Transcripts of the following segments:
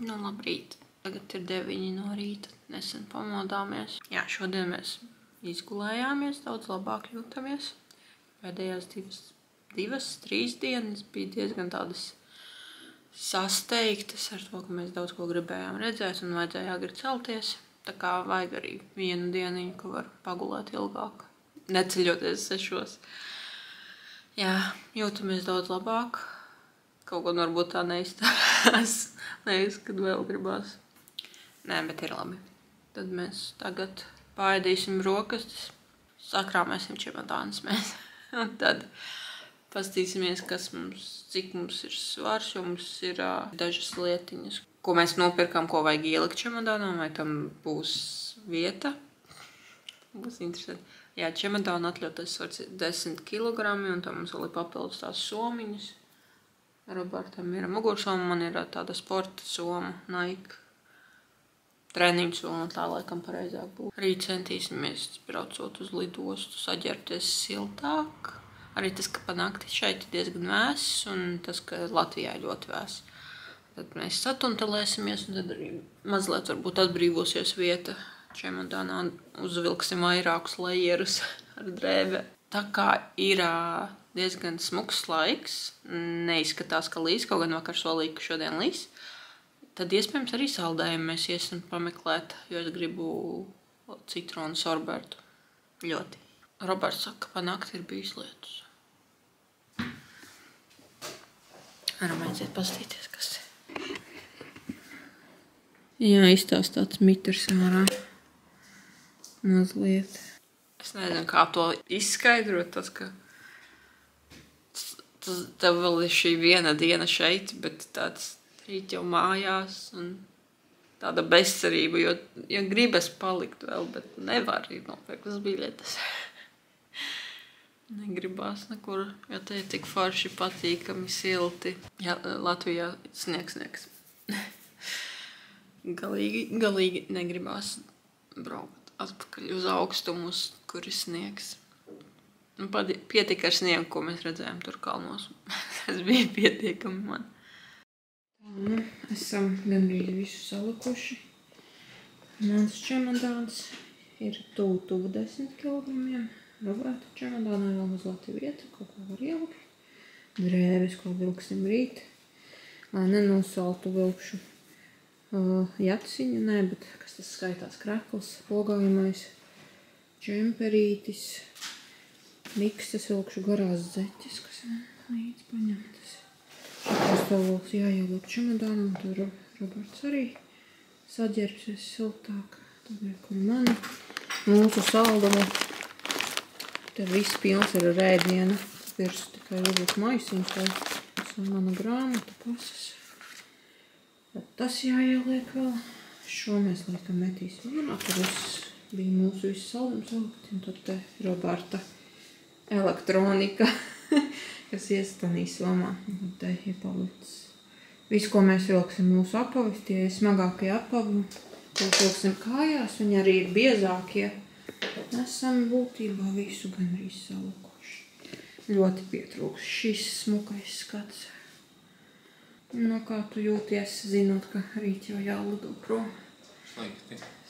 Nu, labrīt. Tagad ir 9 no rīta. Nesen pamodāmies. Jā, šodien mēs izgulējāmies, daudz labāk jūtamies. Pēdējās 2-3 dienas bija diezgan tādas sasteigtas ar to, ka mēs daudz ko gribējām redzēt un vajadzēja agri celties. Tā kā vajag arī vienu dieniņu, ka var pagulēt ilgāk, neceļoties 6. Jā, jūtamies daudz labāk. Kaut gan varbūt tā neizstās, kad vēl gribās. Nē, bet ir labi. Tad mēs tagad paēdīsim brokastis, sakrāmēsim čemodānus mēs. Un tad pastīsimies, cik mums ir svars, jo mums ir dažas lietiņas, ko mēs nopirkām, ko vajag ielikt čemodānām, vai tam būs vieta. Būs interesanti. Jā, čemodāna atļautais svars ir 10 kilogrami, un tam mums vēl ir papildus tās somiņas. Robertam ir mugursoma, man ir tāda sporta soma, Nike. Treniņu soma, tā laikam pareizāk būtu. Arī centīsimies, braucot uz lidostu, saģērbties siltāk. Arī tas, ka pa nakti šeit ir diezgan vēss, un tas, ka Latvijā ir ļoti vēss. Tad mēs satuntelēsimies, un tad arī mazliet varbūt atbrīvosies vieta čemodānā. Uzvilksim vairākus lejerus ar drēbē. Tā kā ir diezgan smuks laiks, neizskatās, ka līs, kaut gan vakar solīja, ka šodien līs, tad iespējams arī saldējumu mēs iesim pameklēt, jo es gribu citronu sorbertu. Ļoti. Roberts saka, ka pa nakti ir bijis lietus. Varam aiziet pastīties, kas ir. Jā, izstāstāts mitrs ārā. Mazliet. Es nezinu, kā to izskaidrot, tas, ka tev vēl ir šī viena diena šeit, bet tāds rīt jau mājās un tāda bezcerība, jo gribas palikt vēl, bet nevar ir nopirktas biļetes. Negribās nekur, jo te ir tik forši patīkami silti. Jā, Latvijā sniegs. Galīgi negribās braukt atpakaļ uz augstumus, kur ir sniegs. Pietika ar sniegu, ko mēs redzējām tur kalnos. Tas bija pietiekami man. Tā, esam gandrīz visu salikuši. Mans čemodāns ir tuvu 10 kilogramiem. Roberta čemodānā vēl mazliet vieta, kaut ko var ielikt. Drēbes, ko vilksim rīt. Lai nenosaltu vilkšu jaciņu, bet kas tas skaitās krekls, pogājumais, džemperītis. Mikstas vilkšu garās zeķes, kas līdz paņemtas. Šitās tavos jāieliek čemodānam, tur Roberts arī saģērbsies siltāk. Tagad, kur mani mūsu saldumu. Te viss pilns ir ar ēdienu. Virs tikai varbūt maisiņš, vai tas ir mana grāmata pasas. Bet tas jāieliek vēl. Šo mēs laikam metīsim vienā, tur bija mūsu viss saldums vilkt, un tad te Roberta elektronika, kas iestanī somā. Te ir palicis. Visu, ko mēs vilksim mūsu apavis, tie ir smagākie apavi, ko vilksim kājās, viņi arī ir biezākie. Esam būtībā visu gandrīz salikuši. Ļoti pietrūks šis smukais skats. Nu, kā tu jūties, zinot, ka rīt jau jālido prom?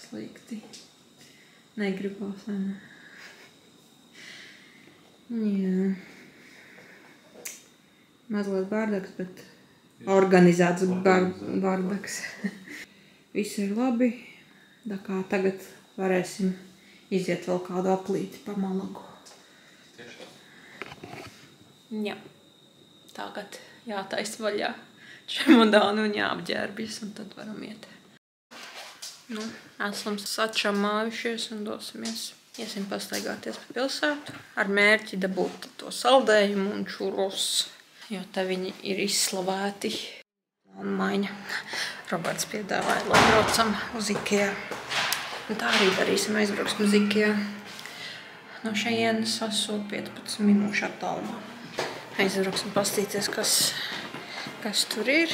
Slikti. Negribās, ne? Jā. Mazliet bārdaks, bet organizēts bārdaks. Viss ir labi. Tā kā tagad varēsim iziet vēl kādu aplīti pa Malagu. Jā. Tagad jātais vaļā čemodānu un jāapģērbjas, un tad varam iet. Nu, esam sačamājušies un dosimies. Iesim pastaigāties pa pilsētu ar mērķi dabūt to saldējumu un čurus, jo te viņi ir izslavēti. Un maiņa. Roberts piedāvāja, lai braucam uz Ikea. Un tā arī darīsim, aizbrauksim uz Ikea. No šejienes esot 15 minūšu attālumā. Aizbrauksim pastīties, kas tur ir,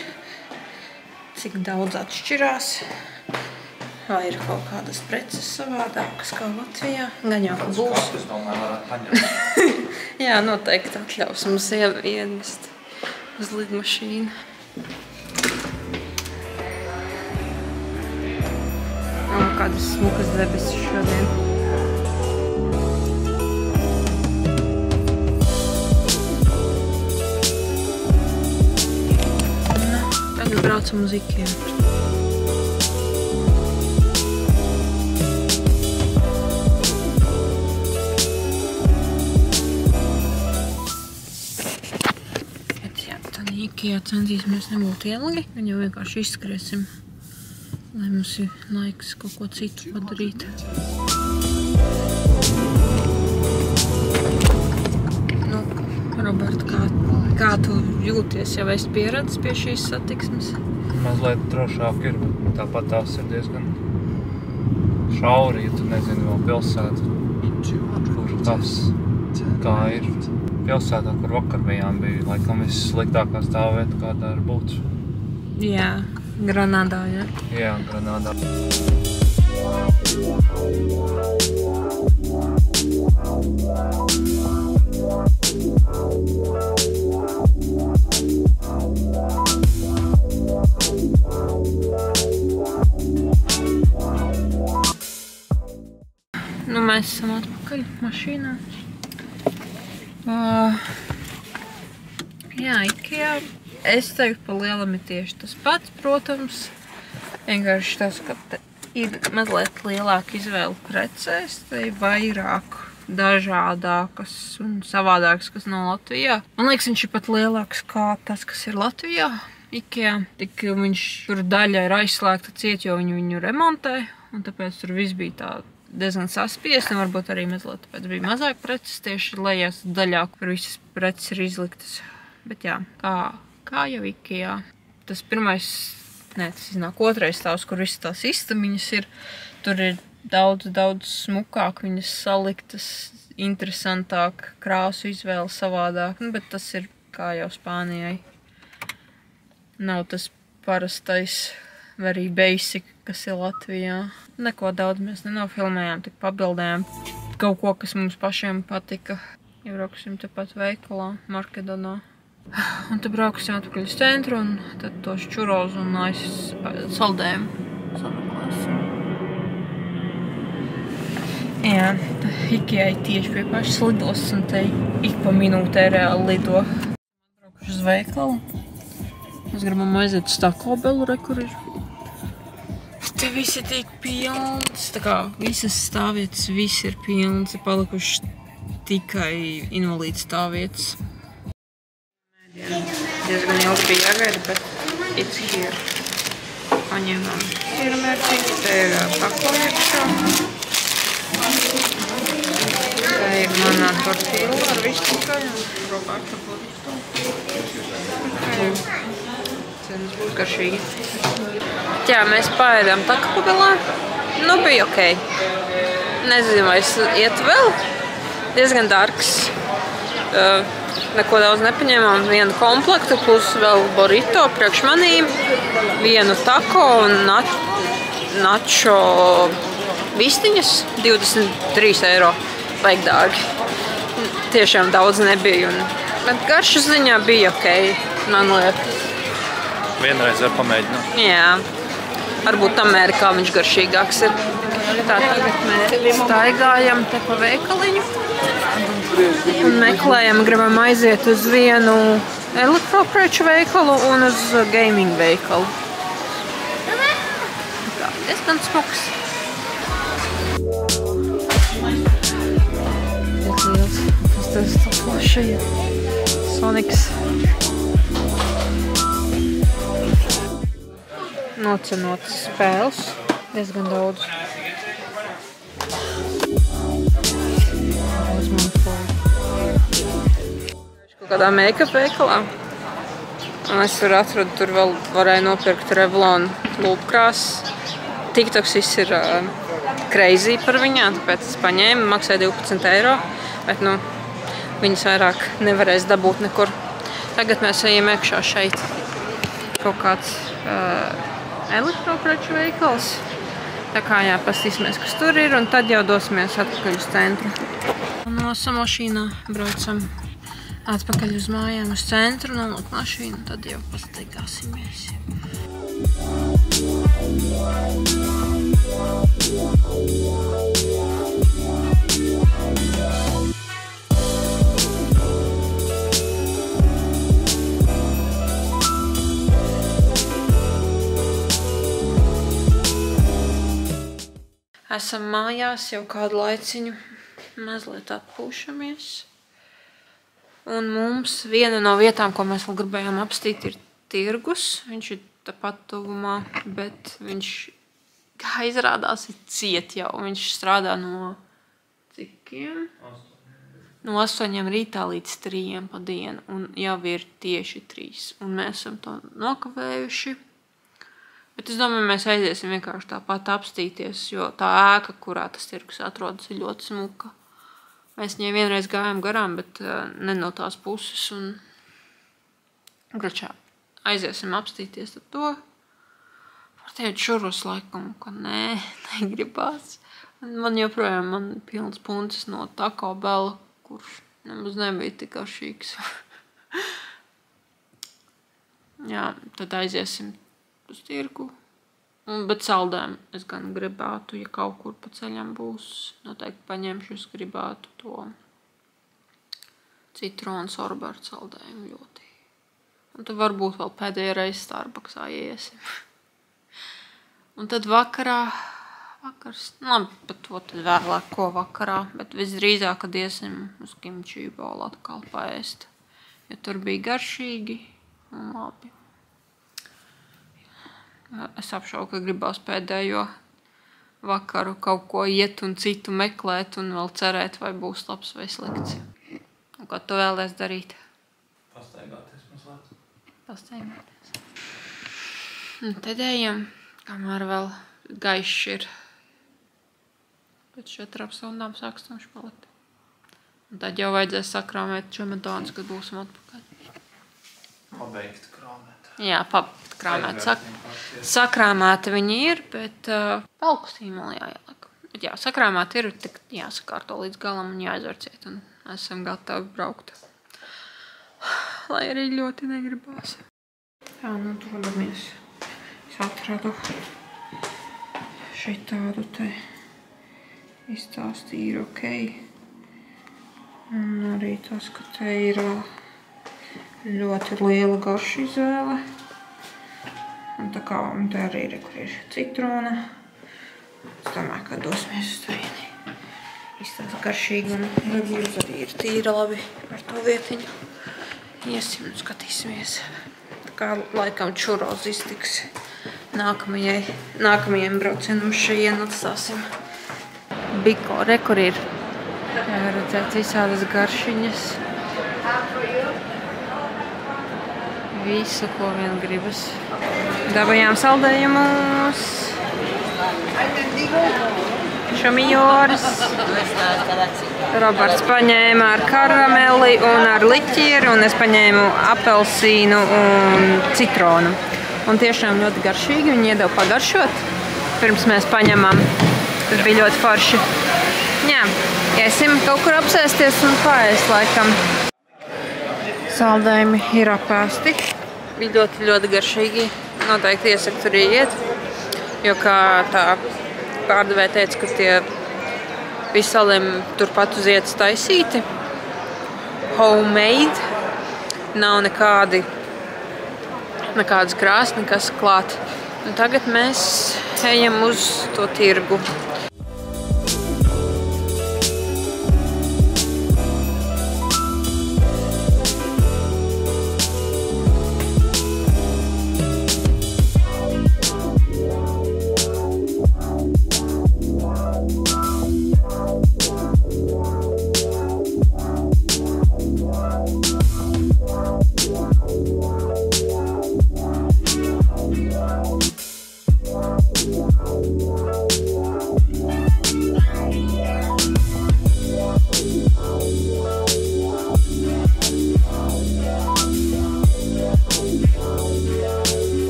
cik daudz atšķirās. Vai ir kaut kādas preces savādākas kā Latvijā? Gan jau, ka būs. Es domāju, varētu paņemt. Jā, noteikti atļaus mums ienest uz lidmašīnu. Kādas smukas debesis šodien. Tagad braucam uz Ikea. Ikea centīsimies nebūt ilgi, un jau vienkārši izskriesim, lai mums ir laiks kaut ko citu padarīt. Nu, Robert, kā tu jūties, jau esi pieredzis pie šīs satiksmes? Mazliet drošāk ir, bet tāpat tās ir diezgan šauri, ja tu nezini vēl pilsētu, kur tas kā ir. Pilsētā, kur vakar bijām, bija laikam vissliktākā stāvvieta, kādā ir būt. Jā, Granadā, jā? Jā, Granadā. Nu, mēs esam atpakaļ mašīnā. Jā, Ikea, es teiktu, pa lielam ir tieši tas pats, protams. Vienkārši tas, ka ir mazliet lielāka izvēle precēs, te ir vairāk dažādākas un savādākas, kas nav Latvijā. Man liekas, viņš ir pat lielāks kā tas, kas ir Latvijā, Ikea. Tik viņš tur daļa ir aizslēgta ciet, jo viņu remontē, un tāpēc tur viss bija tā diezgan saspiesti, un varbūt arī mazliet tāpēc bija mazāk preces tieši lejās daļā, kur visas preces ir izliktas. Bet jā, kā jau Ikea. Tas pirmais, tas iznāk otrais stāvs, kur visas tās istamiņas ir. Tur ir daudz smukāk viņas saliktas, interesantāk, krāsu izvēle savādāk. Nu, bet tas ir kā jau Spānijai. Nav tas parastais, arī basic, kas ir Latvijā. Neko daudz mēs nenofilmējām, tik pabildējām kaut ko, kas mums pašiem patika. Iebrauksim tepat veikalā, Markedonā. Un tad brauksim atpakaļ uz centru un tad tos čurozu un saldējumu sameklēsim. Jā, Ikea tieši pie pašas lidostas un te ik pa minūtē reāli lido. Braukuši uz veikalu. Mēs gribam aiziet uz Taco Bellu, kur ir. Te viss ir tik pilns, tā kā visas stāvvietas, viss ir pilns, ir palikuši tikai invalīdu stāvvietas. Diezgan ilgi bija jāgaida, bet it's here. Paņēmām pirmērķi, te ir Taco iekšā. Te ir manā tortilla ar visu tikai, un Roberta burrito. Cenas būs garšīgi. Jā, mēs paēdām Taco Bellā. Nu, bija okei. Nezinu, vai es iet vēl. Diezgan dārgs. Neko daudz nepaņēmām. Vienu komplektu, plus vēl burrito priekš manīm. Vienu taco un nacho vistiņas. 23 eiro. Vajag dārgi. Tiešām daudz nebija. Bet garšu ziņā bija okei, man liekas. Vienreiz var pamēģināt. Jā. Varbūt Amerikā viņš garšīgāks ir. Tā, tagad mēs staigājam te pa veikaliņu un meklējam, gribam aiziet uz vienu elektropreču veikalu un uz gaming veikalu. Tā, diezgan smuks. Tiek liels. Tas tā plaši ir. Sonics. Nocenotas spēles, diezgan daudz. Kaut kādā make-up veikalā. Un es atradu, tur vēl varēja nopirkt Revlon lūpkrāsas. TikToks viss ir crazy par viņām, tāpēc es paņēmu, maksāja 12 eiro, bet nu, viņas vairāk nevarēs dabūt nekur. Tagad mēs ejam iekšā šeit. Kaut kāds elektropreču veikals. Tā kā jā, pastīsimies, kas tur ir, un tad jau dosimies atpakaļ uz centru. No mašīnā braucam atpakaļ uz mājām uz centru, nolūk mašīnu, tad jau pastaigāsimies. Esam mājās jau kādu laiciņu, mazliet atpūšamies. Un mums viena no vietām, ko mēs vēl gribējām apstīt, ir tirgus. Viņš ir tāpat tuvumā, bet viņš, kā izrādās, ir ciet jau. Viņš strādā no cikiem? No 8 rītā līdz 3 pa dienu. Un jau ir tieši 3. Un mēs esam to nokavējuši. Bet es domāju, mēs aiziesim vienkārši tāpat apstīties, jo tā ēka, kurā tas tirgus atrodas, ir ļoti smuka. Mēs viņai vienreiz gājām garām, bet ne no tās puses. Un gračā aiziesim apstīties ar to. Var teikt šurus laikam, ka nē, negribās. Man joprojām pilns puncis no Taco Bell, kurš nemaz nebija tik garšīgs. Jā, tad aiziesim uz tirgu. Bet saldēm es gan gribētu, ja kaut kur pa ceļam būs, noteikti paņemšu, es gribētu to citronu sorberu saldējumu ļoti. Un tad varbūt vēl pēdējā reize Starbucksā iesim. Un tad vakars, labi, pat to tad vēlāk, ko vakarā, bet visdrīzāk, kad iesim uz kimči bolu atkal paēst, jo tur bija garšīgi un labi. Es apšaubu, ka gribās pēdējo vakaru kaut ko iet un citu meklēt un vēl cerēt, vai būs labs vai slikts. Un ko tu vēlies darīt? Pastaigāties mazliet. Pastaigāties. Un tad ejam, kamēr vēl gaišs ir. Pēc 4 stundām sāks tumšs palikt. Un tad jau vajadzēs sakrāmēt čemodānus, kad būsim atpakaļ. Pabeigt krāmēt. Jā, pabeigt krāmēt. Sakrāmēti viņi ir, bet pelku sīmoli jāieliek. Bet jā, sakrāmēti ir, tik jāsakārto līdz galam un jāizverciet. Un esam gatavi braukt. Lai arī ļoti negribās. Jā, nu dodamies. Es atradu šeit tādu te izstāstīju ok. Un arī tas, ka te ir ļoti liela garša izvēle. Un tā kā te arī ir, kur ir citrona. Es domāju, ka dosimies uz turieni. Izstāsta garšīgi un varbūt arī ir tīra labi par to vietiņu. Iesim un skatīsimies. Tā kā laikam čuros iztiks nākamajiem braucienam šajien atstāsim. Biko, re, kur ir. Jā, redzēt visādas garšiņas. Visu, ko vien gribas. Dabajām saldējumus. Šamijors. Roberts paņēma ar karameli un ar liķieru, un es paņēmu apelsīnu un citronu. Un tiešām ļoti garšīgi, viņi iedeva pagaršot, pirms mēs paņemam. Tas bija ļoti forši. Jā, iesim kaut kur apsēsties un paēst laikam. Saldējumi ir apēsti. Bija ļoti, ļoti garšīgi. Noteikti iesaku tur iet, jo kā tā pārdevēja teica, ka tie visi saldējumi turpat uz vietas taisīti. Homemade. Nav nekādas krāsas, nekas klāt. Un tagad mēs ejam uz to tirgu.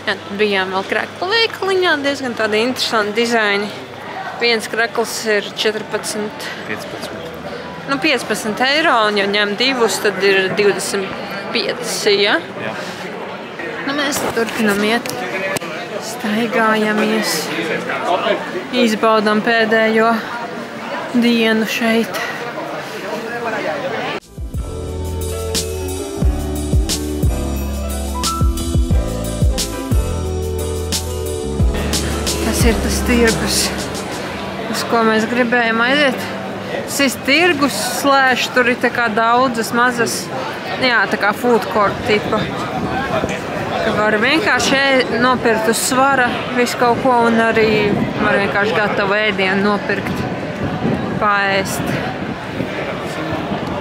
Jā, bijām vēl krekla veikaliņā, diezgan tādi interesanti dizaini. Viens krekls ir 15 eiro, un ja ņem divus, tad ir 25, ja? Jā. Nu, mēs turpinam iet, staigājamies, izbaudam pēdējo dienu šeit. Tas ir tas tirgus, uz ko mēs gribējām aiziet. Tas ir tirgus slēš, tur ir tā kā daudzas mazas, jā, tā kā food court tipa. Ka var vienkārši nopirkt uz svara visu kaut ko un arī var vienkārši gatavu ēdienu nopirkt, paēst.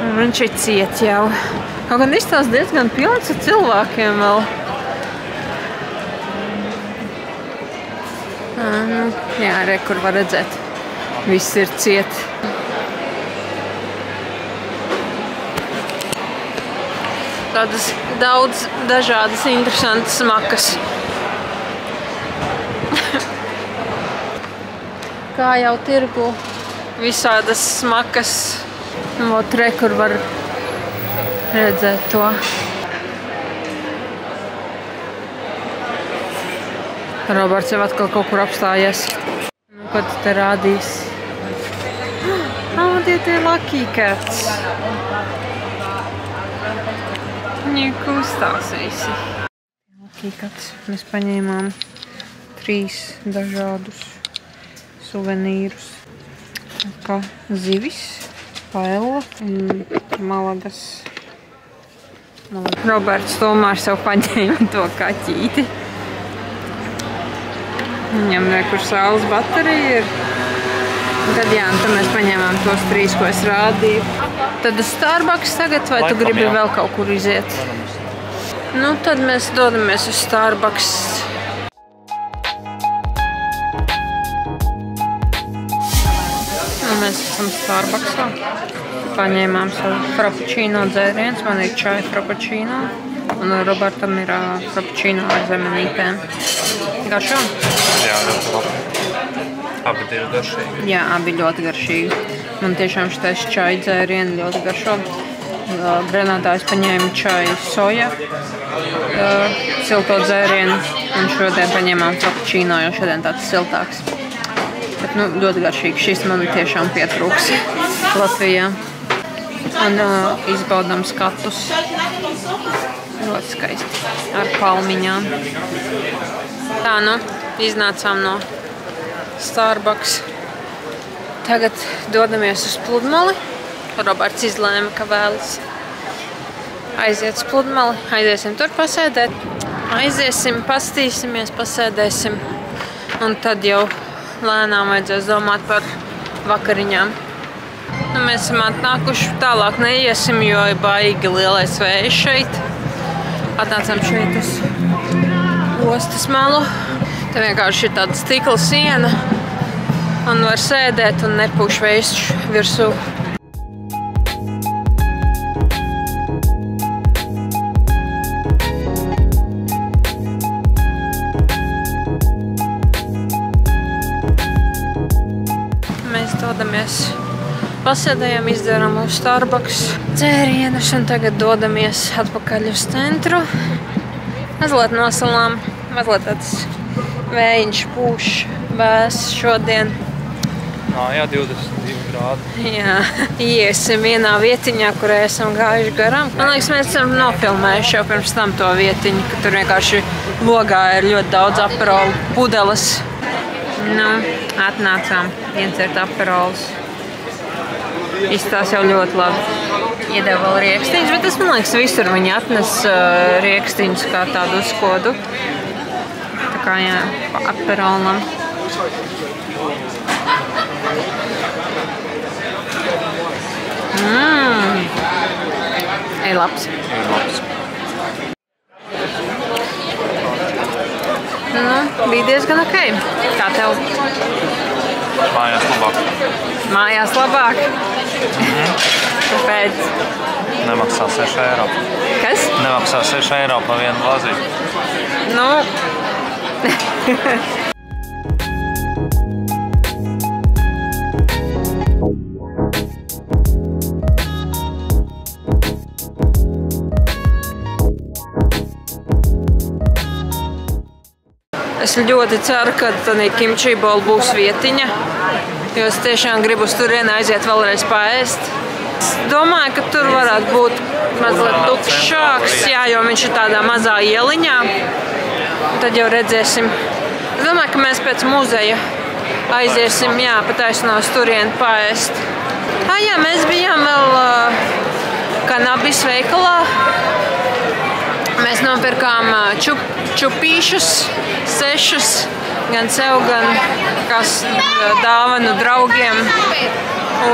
Un viņš ir ciet jau. Kaut gan izstāst diezgan pilns ar cilvēkiem vēl. Jā, re, kur var redzēt. Viss ir ciet. Tādas daudz dažādas interesantas smakas. Kā jau tirgu visādas smakas. Ot, re, kur var redzēt to. Roberts jau atkal kaut kur apstājies. Ko tu te rādīs? Tie Lucky Cats. Viņi kustās visi. Lucky Cats. Mēs paņēmām 3 dažādus suvenīrus. Kā zivis, paella un malagas. Roberts tomēr sev paņēma to kaķīti. Viņam nekur saules baterija ir. Un tad jā, un tad mēs paņēmām tos 3, ko es rādīju. Tad uz Starbucks tagad, vai tu gribi vēl kaut kur iziet? Nu, tad mēs dodamies uz Starbucks. Un mēs esam Starbucksā. Paņēmām savu frappuccino dzēriens. Man ir čai frappuccino. Un Robertam ir frappuccino ar zemenītēm. Garšo? Jā, ļoti labi. Abi ir garšīgi. Jā, abi ļoti garšīgi. Man tiešām šitais čai dzērieni ļoti garšo. Grenātājs paņēma čai soja, silto dzērienu. Un šodien paņēmām frappuccino, jo šodien tāds siltāks. Bet, nu, ļoti garšīgi. Šis man tiešām pietrūks Latvijā. Un izbaudam skatus. Ļoti skaisti. Ar palmiņām. Tā, nu, iznācām no Starbucks. Tagad dodamies uz Pludmali. Roberts izlēma, ka vēlas aiziet uz Pludmali. Aiziesim tur pasēdēt. Aiziesim, pastīsimies, pasēdēsim. Un tad jau lēnām vajadzēs domāt par vakariņām. Nu, mēs esam atnākuši, tālāk neiesim, jo ir baigi lielais vējš šeit. Atnācām šeit uz ostas malu. Te vienkārši ir tāda stikla siena un var sēdēt un nepūš vējš virsū. Mēs dodamies, pasēdējam, izdarām uz Starbucks dzērienus un tagad dodamies atpakaļ uz centru. Mazliet nosalām, mazliet tāds vējiņš pūš, vēss šodien. Jā, 22 grādi. Jā, iesim vienā vietiņā, kurē esam gājuši garām. Man liekas, mēs esam nofilmējuši jau pirms tam to vietiņu, ka tur vienkārši logā ir ļoti daudz aperolu pudeles. Nu, atnācām, iedzert aperols. Izstās jau ļoti labi. Iedeva vēl riekstiņus, bet es, man liekas, visur viņi atnes riekstiņus kā tādu uzkodu. Tā kā, jā, aperolam. Ir labs. Ir labs. Nu, bija diezgan ok. Kā tev? Mājās labāk. Mājās labāk? Kāpēc? Nemaksā 6 eiro. Kas? Nemaksā 6 eiro par vienu glāzīti. Nu, Es ļoti ceru, ka tādā kimči bowl būs vietiņa, jo es tiešām gribu uz turieni aiziet vēlreiz paēst. Es domāju, ka tur varētu būt mazliet tukšāks, jā, jo viņš ir tādā mazā ieliņā. Tad jau redzēsim. Es domāju, ka mēs pēc muzeja aiziesim, jā, pataisno uz turieni paēst. Jā, mēs bijām vēl kanabis veikalā. Mēs nopirkām čupīšus, 6, gan sev, gan dāvanu draugiem.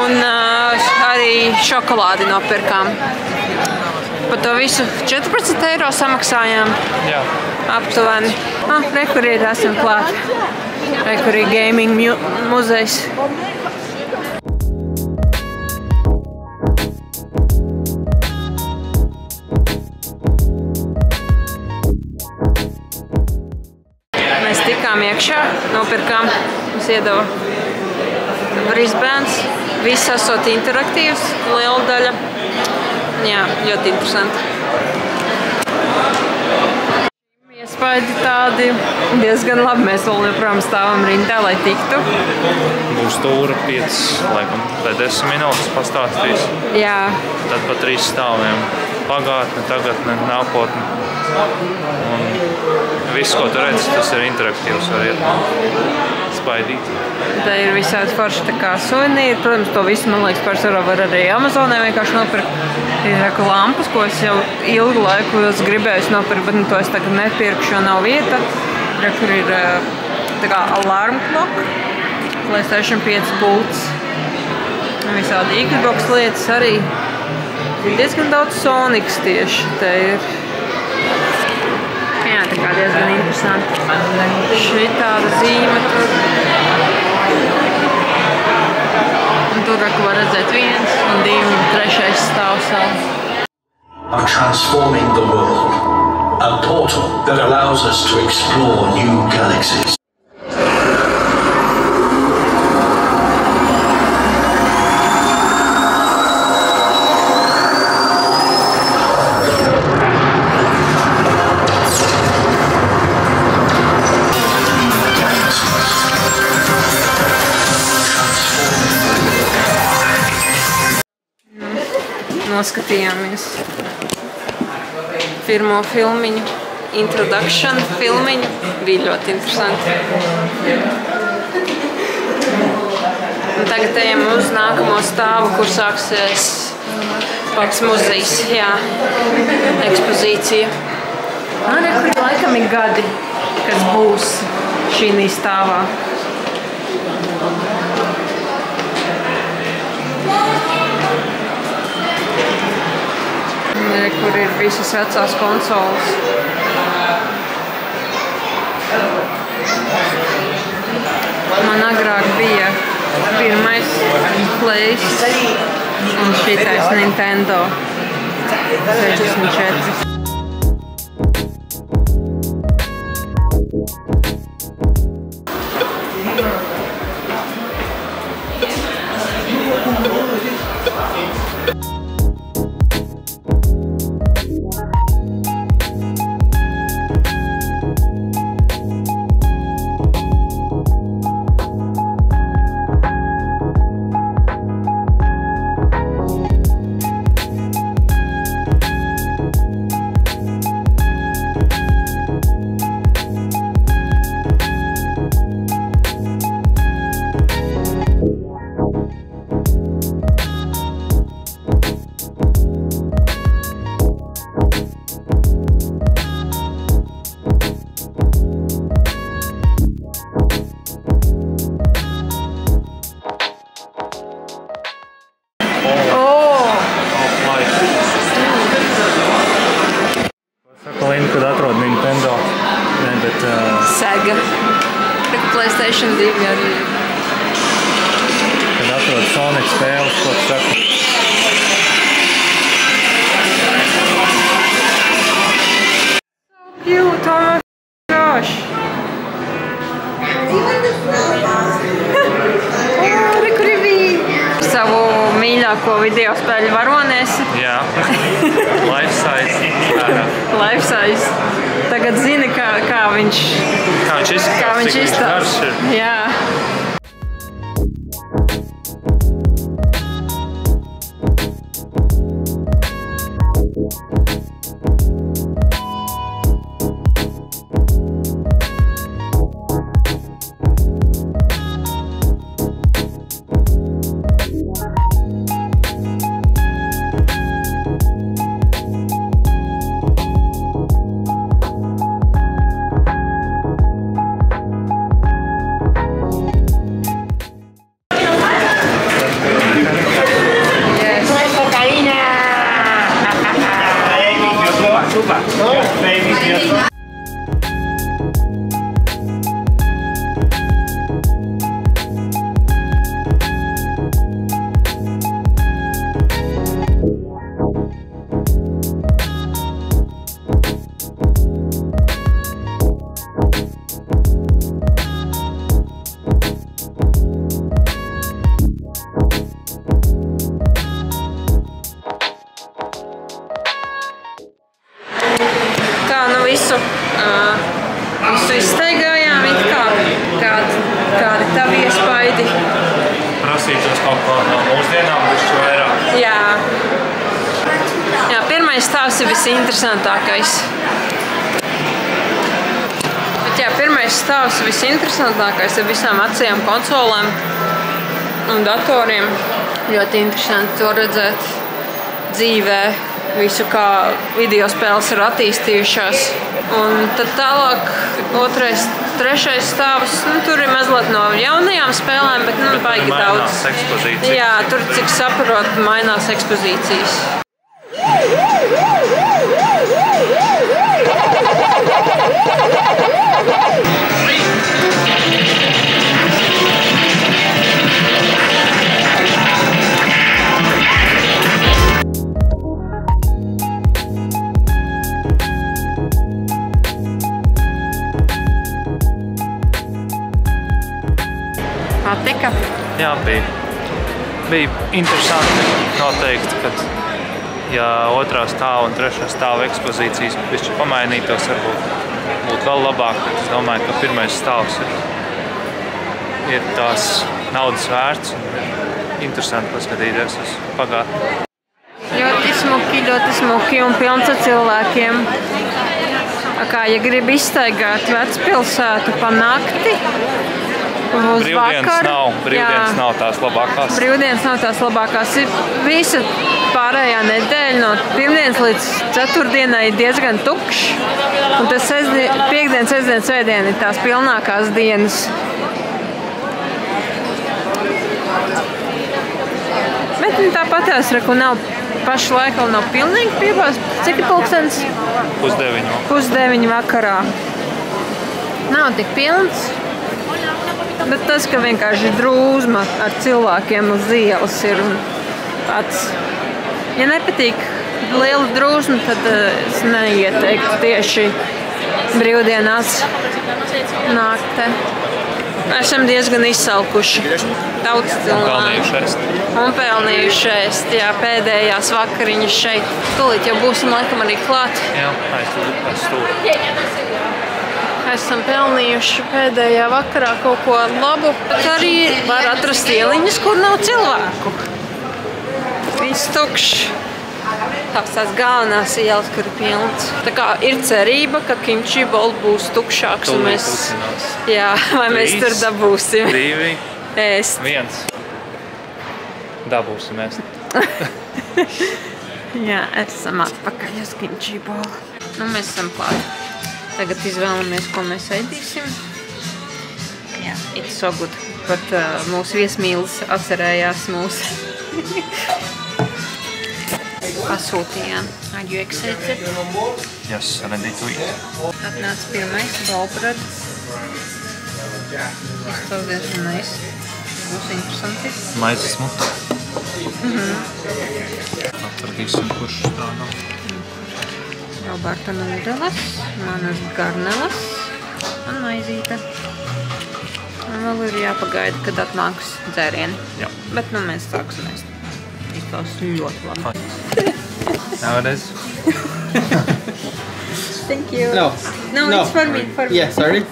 Un arī šokolādi nopirkām. Par to visu 14 eiro samaksājām. Jā. Aptuveni. Re, kur ir esam klāt. Re, kur ir gaming muzejs. Mēs tikām iekšā, nopirkām. Mums iedeva Brisbanes. Viss esot interaktīvs, liela daļa. Jā, ļoti interesanti. Iespaidi tādi diezgan labi. Mēs vēl joprojām stāvam rindā, lai tiktu. Būs tūra 5, laikam, vai 10 minūtes pastāstīs. Jā. Tad pa 3 stāviem. Pagātne, tagadne, nākotne. Un viss, ko tu redzi, tas ir interaktīvs, var iet spaidīt. Tā ir visādi forši tā kā suvenīri. Protams, to visu, man liekas, pārsvarā var arī Amazonē vienkārši nopirkt. Ir lampas, ko es jau ilgu laiku gribēju nopirkt, bet to es tagad nepirkšu, jo nav vieta. Kur ir tā kā alarm clock, PlayStation 5 pults. Visādi Xbox lietas arī. Diezgan daudz Sonics tieši te ir. Jā, tā kā diezgan interesanti. Šī tāda zīme tur. Un tur var redzēt 1, 2, 3 stāvs. Are transforming the world. A portal that allows us to explore new galaxies. Noskatījāmies pirmo filmiņu, introduction filmiņu. Bija ļoti interesanti. Un tagad ejam uz nākamo stāvu, kur sāksies pats muzejs, jā, ekspozīcija. Kur laikam ir gadi, kas būs šī stāvā. Kur ir visas vecās konsoles. Man agrāk bija pirmais Plays un šitais Nintendo 64. Kad atrod Nintendo, ne, bet... Sega. PlayStation 2 arī. Kad atrod Sonic spēles, ko tu saki? So cute, oh my gosh! jaunāko video spēļu varonēsi. Jā, life size. Life size. Tagad zini, kā viņš izskatās. Jā. Visu izstaigājām, kādi tavi iespaidi? Prasītos kaut ko no mūsdienām, bišķi vairāk. Jā, pirmais stāvs ir visinteresantākais. Pirmais stāvs ir visinteresantākais ar visām acījām, konsolēm un datoriem. Ļoti interesanti to redzēt dzīvē. Visu, kā video spēles ir attīstījušās. Un tad tālāk trešais stāvs, tur ir mazliet no jaunajām spēlēm, bet baigi daudz. Mainās ekspozīcijas. Jā, tur, cik saprot, mainās ekspozīcijas. Patika? Jā, bija interesanti noteikti, kad ja otrā stāva un trešā stāva ekspozīcijas bišķi pamainītos, varbūt būtu vēl labāk. Es domāju, ka pirmais stāvs ir tās naudas vērts un interesanti paskatīties uz pagātni. Ļoti smuki un pilns ar cilvēkiem. Ja grib izstaigāt Vecpilsētu pa nakti, Brīvdienas nav tās labākās. Brīvdienas nav tās labākās. Visa pārējā nedēļa no pirmdienas līdz ceturtdienai ir diezgan tukšs. Un tas piekdien, sestdien, svētdien ir tās pilnākās dienas. Bet tāpatās, reku, nav pašlaik vēl nav pilnīgi piebās. Cik ir pulkstens? 8:30. 8:30 vakarā. Nav tik pilns. Bet tas, ka vienkārši drūzma ar cilvēkiem uz ielas ir pats. Ja nepatīk liela drūzma, tad es neieteiktu tieši brīvdienās nākt te. Esam diezgan izsalkuši. Daudz cilvēku. Un pelnījuši ēst. Jā, pēdējās vakariņas šeit. Tūlīt jau būsim laikam arī klāt. Jā, aiz stūri. Esam pelnījuši pēdējā vakarā kaut ko labu. Bet arī var atrast ieliņas, kur nav cilvēku. Viss tukšs. Tās galvenās ielas, kur ir pilns. Tā kā ir cerība, ka Kimchi Bowl būs tukšāks. Un mēs, jā, vai 3, mēs tur dabūsim. 2, ēst. 1. Dabūsim ēst. Jā, esam atpakaļ uz Kimchi Bowl. Mēs esam klāt. Tagad izvēlamies, ko mēs ēdīsim. Jā, it's so good. Pat mūsu viesmīlis atcerējās mūsu pasūtījām. Are you excited? Yes, ready to eat. Atnāca pirmais balbrad. Izstāv diezgan nice. Būs interesanti. Maizes mutā. Atradīsim, kurš strādā. Roberta nūdeles, manas garneles un maizīte. Un vēl ir jāpagaida, kad atnāks dzērieni. Jā. Bet mēs sāksim ēst. Izklausās ļoti labi. Nowadays. Thank you. No, it's for me. Yeah, sorry.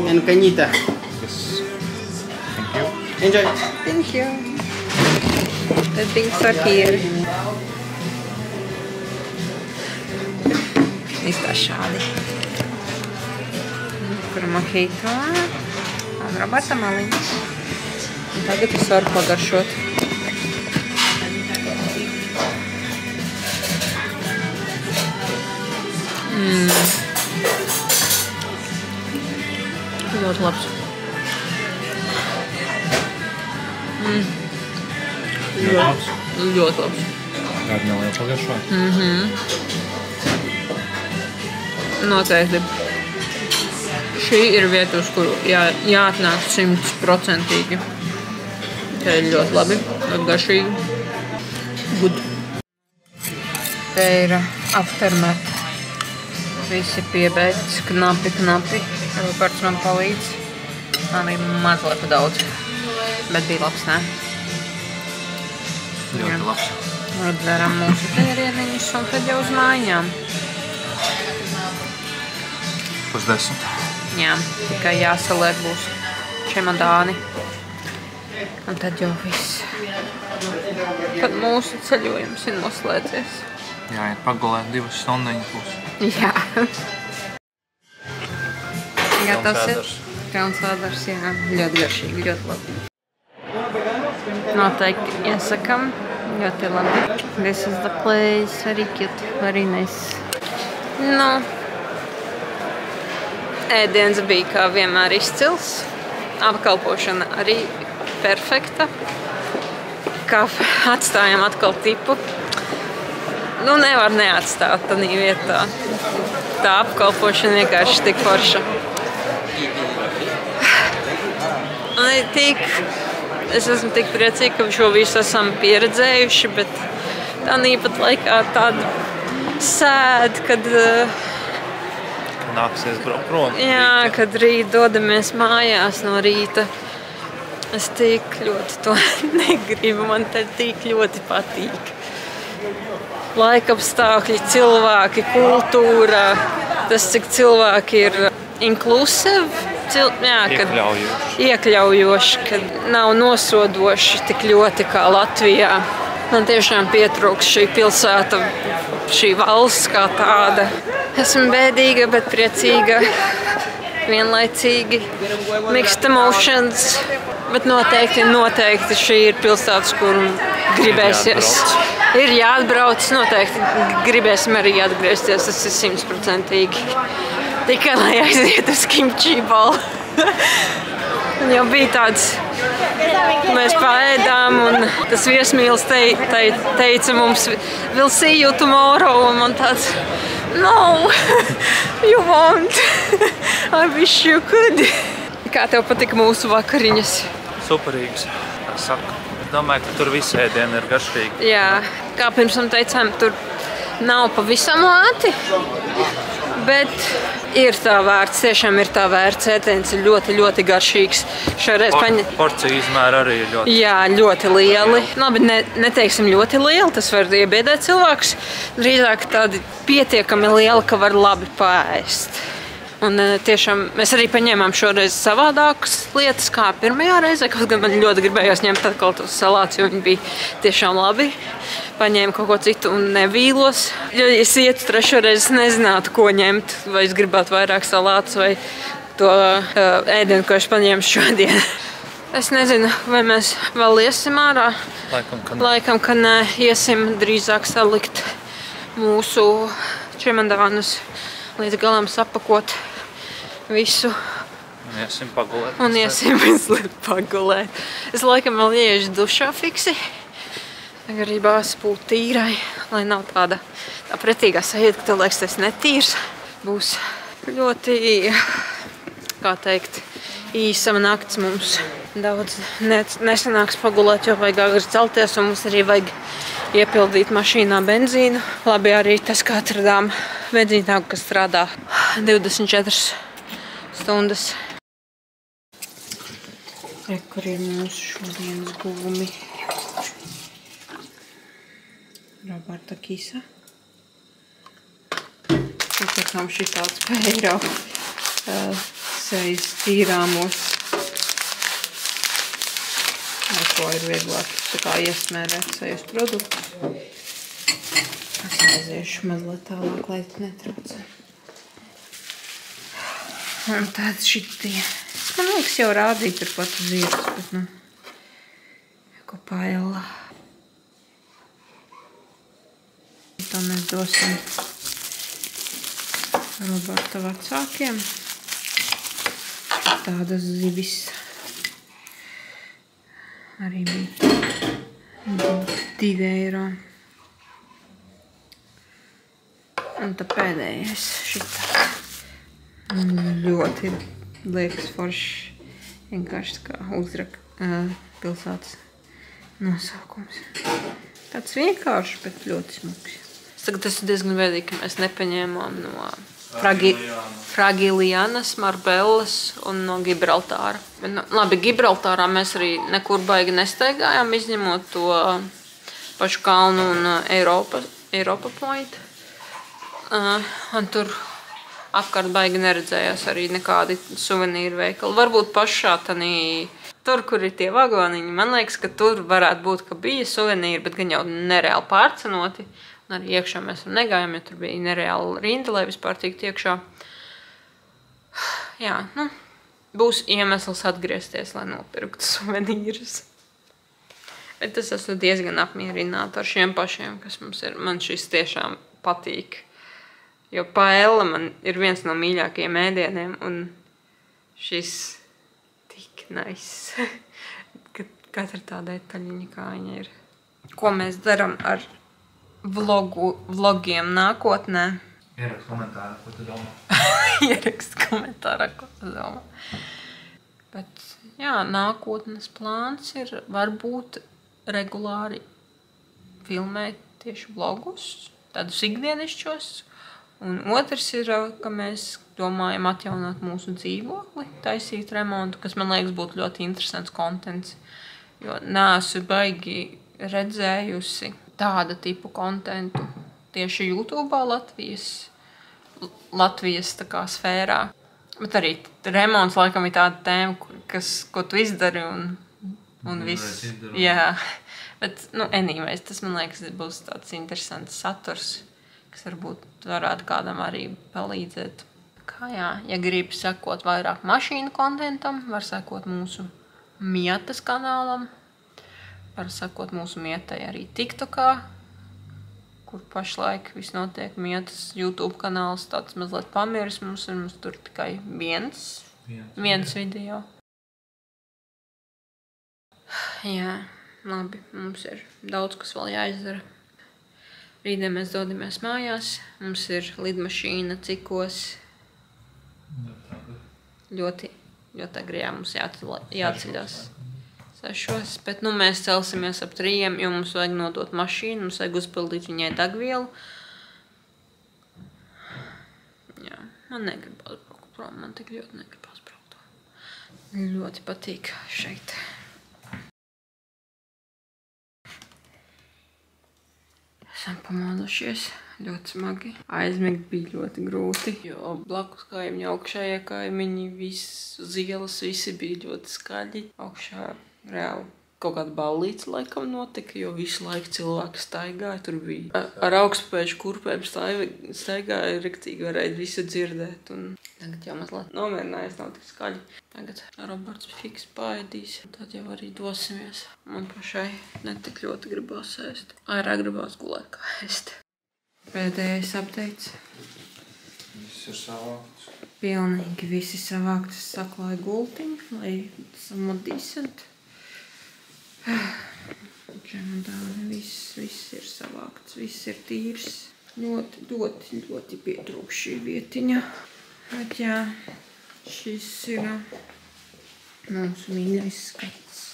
And cañita. Yes. Thank you. Enjoy. Thank you. The things are here. Izskatās šādi. Kur mojito un Roberta maliņas. Un tagad es varu pagaršot. Ļoti labs. Ļoti labs. Kādu nelielu pagaršot? Noteikti. Šī ir vieta, uz kuru jāatnāk 100%. Te ir ļoti labi, ļoti garšīgi. Good. Te ir aftermath. Visi piebeidz, knapi. Roberts man palīdz. Arī mazliet pa daudz. Bet bija labs, ne? Ļoti labs. Atveram mūsu tērieniņus un tad jau uz mājām. 9:30. Jā, tikai jāsaliek būs čemodāni. Un tad jau viss. Tad mūsu ceļojums ir noslēdzies. Jā, ir pagulēt 2 stundiņas būs. Jā. Gatavs ir? Kauns vēders, jā. Ļoti garšīgi, ļoti labi. Noteikti iesakam. Ļoti labi. This is the place. Very cute. Very nice. Nu, ēdiens bija kā vienmēr izcils. Apkalpošana arī perfekta. Kafe atstājām atkal tipu. Nu, nevar neatstāt tādā vietā. Tā apkalpošana vienkārši tik forša. Es esmu tik priecīga, ka šo visu esam pieredzējuši, bet tāpat laikā tāda sēd, kad Nāksies prom. Jā, kad rīt dodamies mājās no rīta. Es tik ļoti to negribu, man te tik ļoti patīk. Laikapstākļi, cilvēki, kultūra, tas, cik cilvēki ir inclusive, iekļaujoši, kad nav nosodoši tik ļoti kā Latvijā. Man tiešām pietrūks šī pilsēta, šī valsts kā tāda. Esmu bēdīga, bet priecīga, vienlaicīgi. Mixed emotions, bet noteikti šī ir pilsētas, kur gribēsies. Ir jāatbrauc, noteikti gribēsim arī atgriezties, tas ir 100%. Tikai lai aiziet uz kimči balu. Jau bija tāds, mēs paēdām un tas viesmīlis teica mums, we'll see you tomorrow, un man tāds, no, you won't, I wish you could. Kā tev patika mūsu vakariņas? Superīgs, tā saka. Es domāju, ka tur visi ēdieni ir garšīgi. Jā, kā pirms tam teicām, tur nav pavisam lēti, bet ir tā vērts, tiešām ir tā vērts. Ēdiens ir ļoti, ļoti garšīgs. Šoreiz porcija izmēra arī ir ļoti. Jā, ļoti lieli. Labi, neteiksim ļoti lieli, tas var iebiedēt cilvēkus. Drīzāk tādi pietiekami lieli, ka var labi paēst. Un tiešām mēs arī paņēmām šoreiz savādākas lietas kā pirmajā reizē. Kaut gan man ļoti gribējās ņemt atkal tos salātus, jo viņi bija tiešām labi. Paņēmu kaut ko citu un nevīlos. Ja es ietu trešo reizi, es nezinātu, ko ņemt. Vai es gribētu vairāk salātus vai to ēdienu, ko es paņēmu šodien. Es nezinu, vai mēs vēl iesim ārā. Laikam, ka nē, iesim drīzāk salikt mūsu čemodānus līdz galam sapakot visu. Un iesim pagulēt. Un iesim mazliet pagulēt. Es laikam vēl ieiešu dušā fiksi. Gribās būt tīrai, lai nav tāda pretīgā sajūta, ka tev liekas, tas netīrs. Būs ļoti, kā teikt, īsa nakts mums. Daudz nesanāks pagulēt, jo vajag agri celties, un mums arī vajag iepildīt mašīnā benzīnu. Labi arī tas, kā atradām benzīntāku, kas strādā 24 stundas. Kur ir mūsu šodienas gūmi. Roberta kisa. Uzliekam šitāds pa eiro sejas tīrāmos. Ar ko ir vieglāk tā kā iesmērēt sejas produktus. Es aiziešu mazliet tālāk, lai netraucē. Un tad šitie. Man liekas jau rādīt turpat uz vietas, bet nu, ko paela. To mēs dosim Roberta vecākiem. Tādas zivis arī bija 2 eiro. Un tā pēdējais šitā. Ļoti liekas forši, vienkārši kā uzraka pilsētas nosaukums. Tāds vienkārši, bet ļoti smuks. Es tagad esmu diezgan vēdīgi, ka mēs nepaņēmām no Fragilianas, Marbellas un no Gibraltāra. Bet, nu, labi, Gibraltārā mēs arī nekur baigi nestaigājām, izņemot to pašu kalnu un Europa Point. Un tur apkārt baigi neredzējās arī nekādi suvenīru veikali. Varbūt pašā tanī, tur, kur ir tie vagoniņi, man liekas, ka tur varētu būt, ka bija suvenīri, bet gan jau nereāli pārcenoti. Un arī iekšā mēs negājām, jo tur bija nereāli rinda, lai vispār tiktu iekšā. Jā, nu, būs iemesls atgriezties, lai nopirktu suvenīrus. Bet es esmu diezgan apmierināta ar šiem pašiem, kas mums ir. Man šis tiešām patīk. Jo paella man ir viens no mīļākajiem ēdieniem, un šis tik nice. Katra tā detaļiņa, kā viņa ir. Ko mēs daram ar vlogiem nākotnē? Ierakst komentārā, ko tu domā. Ierakst komentārā, ko tu domā. Bet, jā, nākotnes plāns ir varbūt regulāri filmēt tieši vlogus, tādus ikdienišķos. Un otrs ir, ka mēs domājam atjaunot mūsu dzīvokli, taisīt remontu, kas man liekas būtu ļoti interesants kontents. Jo neesmu baigi redzējusi tāda tipu kontentu tieši YouTube'ā Latvijas tā kā sfērā. Bet arī remonts laikam ir tāda tēma, ko tu izdari un viss. Jā, bet, nu, anyways, tas man liekas būs tāds interesants saturs, kas varbūt varētu kādam arī palīdzēt. Kā jā, ja grib sekot vairāk mašīnu kontentam, var sekot mūsu Mietas kanālam, var sekot mūsu Mietai arī TikTokā, kur pašlaik viss notiek. Mietas YouTube kanāls tāds mazliet pamiris mums, un mums tur tikai viens video. Jā, labi, mums ir daudz, kas vēl jāizdara. Rītdien mēs dodamies mājās, mums ir lidmašīna cikos. Ļoti agri, jā, mums jāceļās 6, bet nu mēs celsimies ap 3, jo mums vajag nodot mašīnu, mums vajag uzpildīt viņai degvielu. Jā, man negribās braukt prom, man tik ļoti negribās braukt. Ļoti patīk šeit. Esam pamodušies ļoti smagi. Aizmigt bija ļoti grūti, jo blakus kaimiņi, augšējie kaimiņi, uz ielas visi bija ļoti skaļi. Augšā reāli kaut kāda ballīca laikam notika, jo visu laiku cilvēki staigāja. Tur bija ar augstspēju kurpēm staigāja, riktīgi varēja visu dzirdēt. Un tagad jau mazliet nomierinājās, nav tik skaļi. Tagad Roberts fiks paēdīs, tad jau arī dosimies. Man pašai netik ļoti gribās ēst. Vairāk gribās gulēt kā ēst. Pēdējais updates. Viss ir savākts. Pilnīgi visi savāktas, saklāja gultiņu, lai somewhat decent. Čemodāni, viss ir savākts, viss ir tīrs. Ļoti pietrūk šī vietiņa. Bet jā, šis ir mūsu mīļais skats.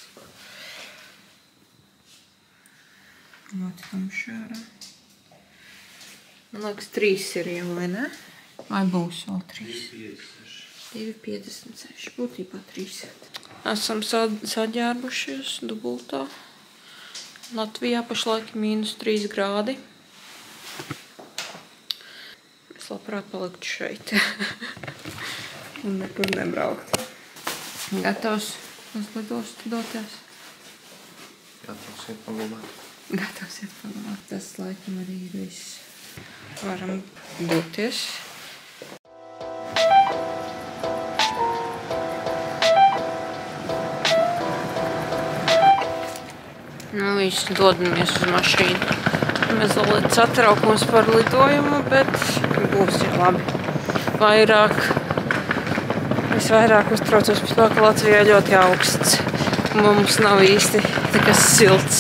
Ļoti tumšārā. Man liekas, 3 ir jau, vai ne? Vai būs vēl 3? 2,56. Būtībā 3. Esam saģērbušies dubultā. Latvijā pašlaik -3 grādi. Es labprāt paliktu šeit. Un nekur nebraukt. Gatavs uz lidostu doties? Gatavs iet pagulēt. Gatavs iet pagulēt. Tas laikam arī ir viss. Varam doties. Nu, viss dodamies uz mašīnu. Mazliet satraukums par lidojumu, bet būs jau labi. Visvairāk uztraucos par to, ka Latvijā ļoti augsts. Mums nav īsti tikai silts.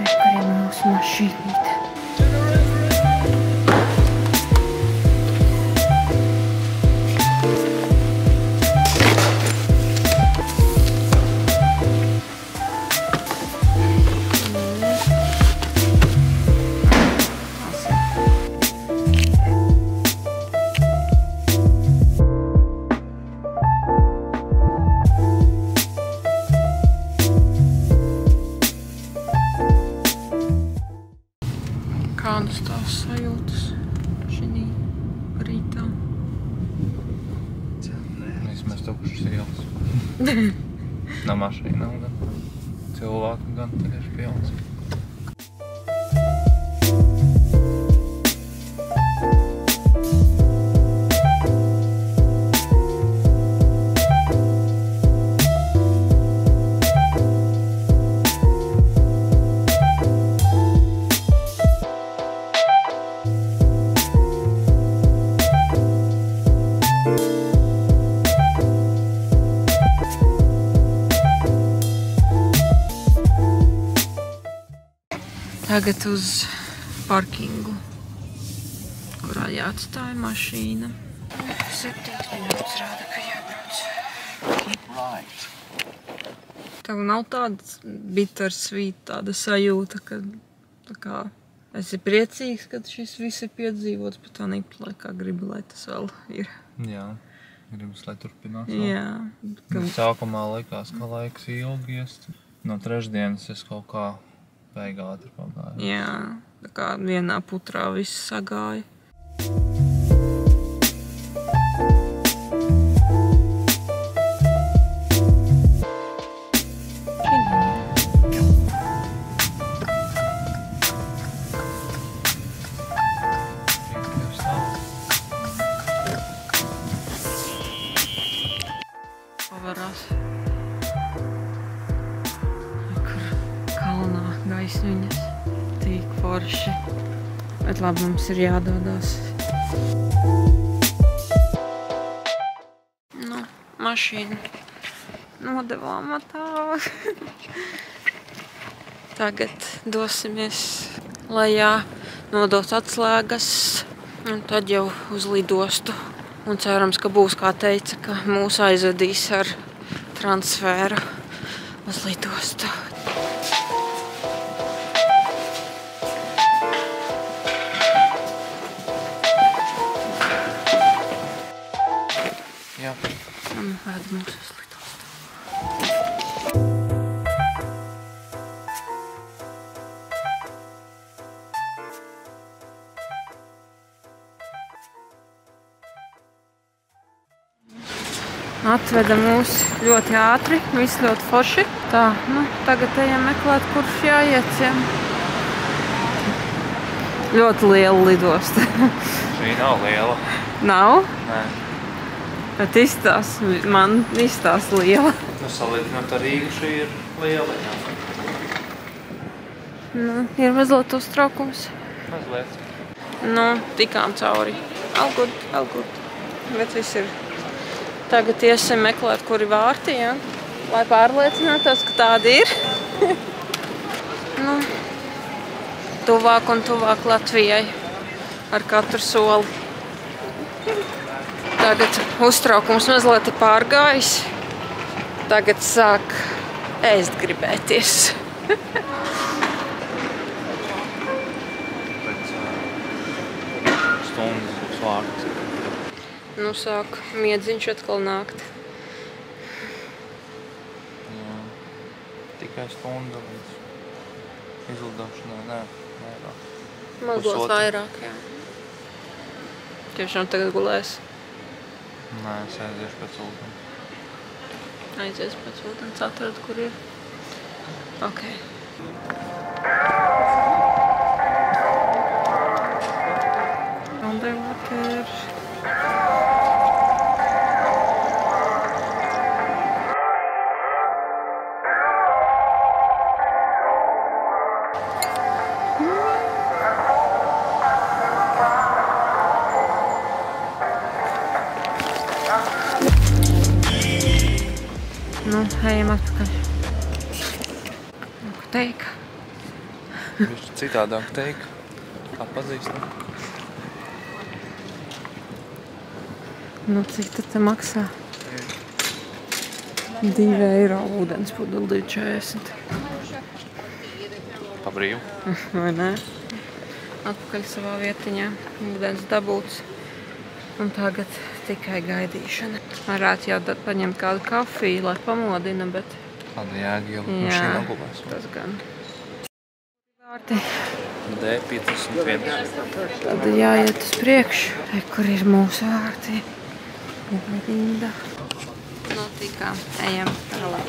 Mēs kariem mūsu mašīnīte. Kādas tās sajūtas šī rītā? Vismaz tukšas ielas. Nav mašīnām, gan cilvēku, gan tagad pilns. Tagad uz parkingu, kurā jāatstāja mašīna. 7 minūtes rāda, ka jābrauc. Tev nav tāds bittersweet, tāda sajūta, ka tā kā esi priecīgs, ka šis viss ir piedzīvots, bet tā laikā gribi, lai tas vēl ir. Jā, gribas, lai turpinās. Jā. Sākumā likās, ka laiks ilgies. No trešdienas es kaut kā beigā ātri pagāju. Jā, tā kā vienā putrā viss sagāja. Pavarās. Gaismiņas, tīk forši, bet labi mums ir jādodās. Nu, mašīnu nodevām atā. Tagad dosimies lejā, nodot atslēgas, un tad jau uz lidostu. Un cerams, ka būs, kā teica, ka mūs aizvedīs ar transferu uz lidostu. Jā. Un vēd mūs uz lidostu. Atveda mūs ļoti ātri, viss ļoti forši. Tā, nu, tagad ejam meklēt, kurš jāiet. Ļoti liela lidosta. Šī nav liela. Nav? Nē. Bet man izstāsta liela. Nu, salīdzinot ar Rīgu, šī ir liela. Jā. Nu, ir mazliet uztraukums. Mazliet. Nu, tikām cauri. All good. Bet viss ir. Tagad iesim meklēt, kuri vārti, ja? Lai pārliecinātos, ka tādi ir. Nu, tuvāk un tuvāk Latvijai ar katru soli. Tagad uztraukums mazliet ir pārgājis. Tagad sāk ēst gribēties. Pēc stundas būs vārds. Nu, sāk miedziņš atkal nākt. Jā. Tikai stunda līdz izlidošanai, nē, vairāk. Mazliet vairāk, jā. Tiešām tagad gulēs. Nē, es aiziešu pēc ūdens. Aizies pēc ūdens, atradu, kur ir. Ok. Underwater. Nu, ejam atpakaļ. Nu, ko teika? Viņš citādāk teika, kā pazīstam. Nu, cik tad te maksā? 2 eiro ūdens pudeli 2,40. Pa brīvu. Vai ne? Atpakaļ savā vietiņā. Ūdens dabūts. Un tagad tikai gaidīšana. Varētu jau paņemt kādu kafiju, lai pamodina, bet... Kāda jēga jau mašīnā gulēs. Tas gan. Vārti. D51. Tad jāiet uz priekšu. Te, kur ir mūsu vārti. Rinda. Notikām. Ejam tālāk.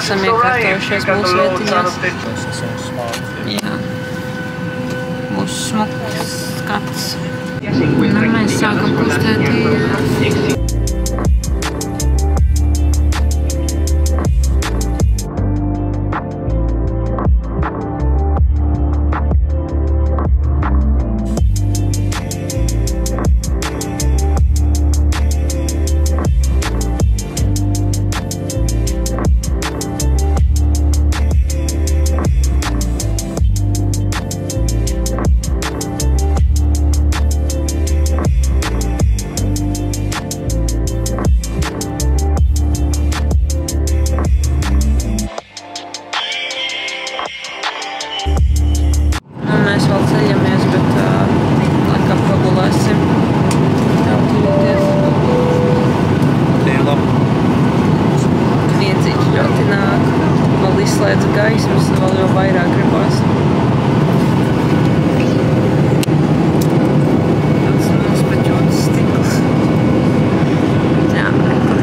Esam iekārtojušies mūsu vietiņās. Jā. Mūsu smuks skats. Nu, mēs sākam kustēties. Mēs vēl ceļamies, bet laikam pagulēsim. Tautīties. Tie ir labi. Niedzīši ļoti nāk. Vēl izslēdz gaismas, vēl jau vairāk gribās. Tas nospaķots stikls. Jā, rekur.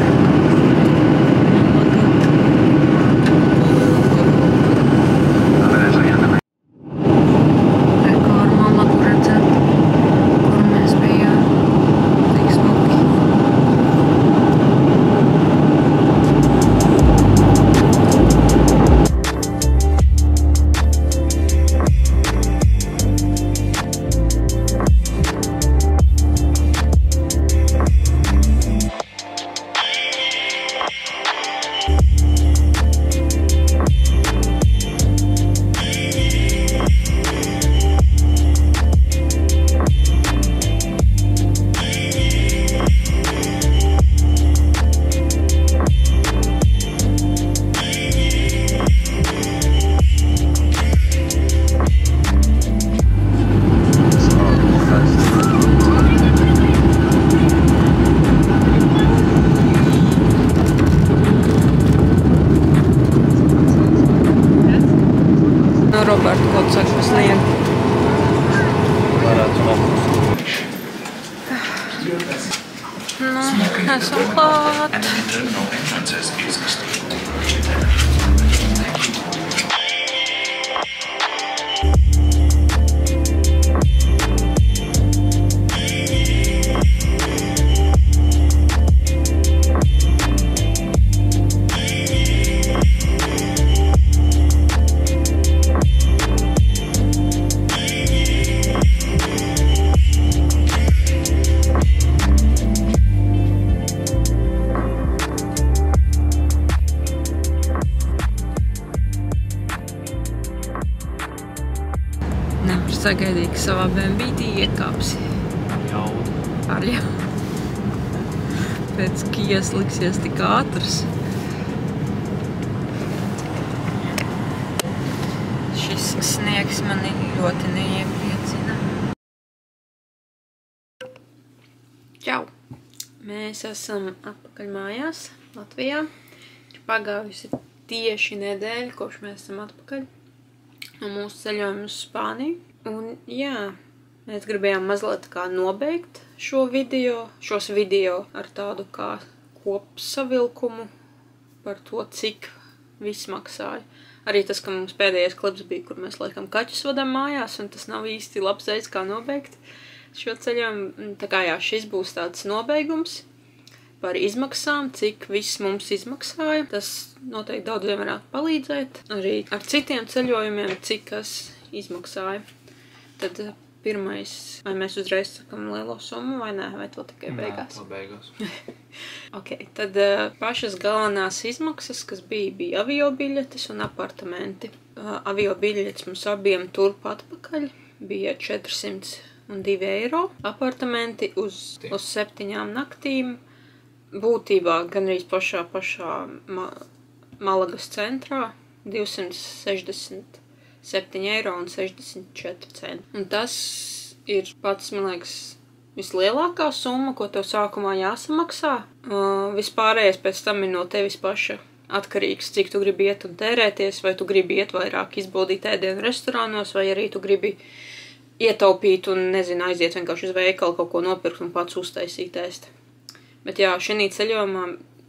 Roberta, ko tu saki par sniegu? Varētu nopust. Nu, esam klāt. sagaidīju, ka savā bembītī iekāpsi. Jauda. Ar jau. Pēc Kijas liksies tik ātrs. Šis sniegs mani ļoti neiepriecina. Čau! Mēs esam atpakaļ mājās, Latvijā. Ir pagājusi tieši nedēļa, kopš mēs esam atpakaļ no mūsu ceļojuma uz Spāniju. Un jā, mēs gribējām mazliet kā nobeigt šos video ar tādu kā kopsavilkumu par to, cik viss maksāja. Arī tas, ka mums pēdējais klips bija, kur mēs laikam kaķus vadām mājās, un tas nav īsti labs veids, kā nobeigt šo ceļojumu. Tā kā jā, šis būs tāds nobeigums par izmaksām, cik viss mums izmaksāja. Tas noteikti daudziem varētu palīdzēt. Arī ar citiem ceļojumiem, cik kas izmaksāja. Tad pirmais, vai mēs uzreiz sakam lielo summu, vai nē, vai to tikai beigās? Nē, to beigās. Ok, tad pašas galvenās izmaksas, kas bija avio biļetes un apartamenti. Avio biļetes mums abiem turp atpakaļ bija 402 eiro. Apartamenti uz 7 naktīm. Būtībā gandrīz pašā Malagas centrā 267 eiro un 64 centi. Un tas ir pats, man liekas, vislielākā summa, ko tev sākumā jāsamaksā. Vispārējais pēc tam ir no tevis paša atkarīgs, cik tu gribi iet un tērēties, vai tu gribi iet vairāk izbaudīt ēdienu restorānos, vai arī tu gribi ietaupīt un, nezinu, aiziet vienkārši uz veikalu kaut ko nopirkt un pats uztaisīt ēst. Bet jā, šī ceļojumā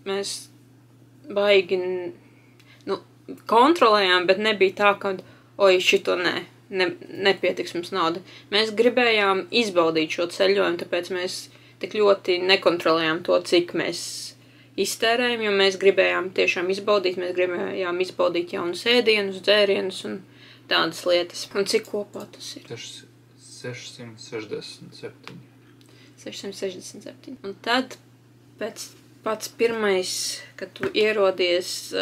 mēs baigi kontrolējām, bet nebija tā, ka, oi, šito nepietiks mums nauda. Mēs gribējām izbaudīt šo ceļojumu, tāpēc mēs tik ļoti nekontrolējām to, cik mēs iztērējam, jo mēs gribējām tiešām izbaudīt, mēs gribējām izbaudīt jaunus ēdienus, dzērienus un tādas lietas. Un cik kopā tas ir? 667. 667. Un tad pats pirmais, kad tu ierodies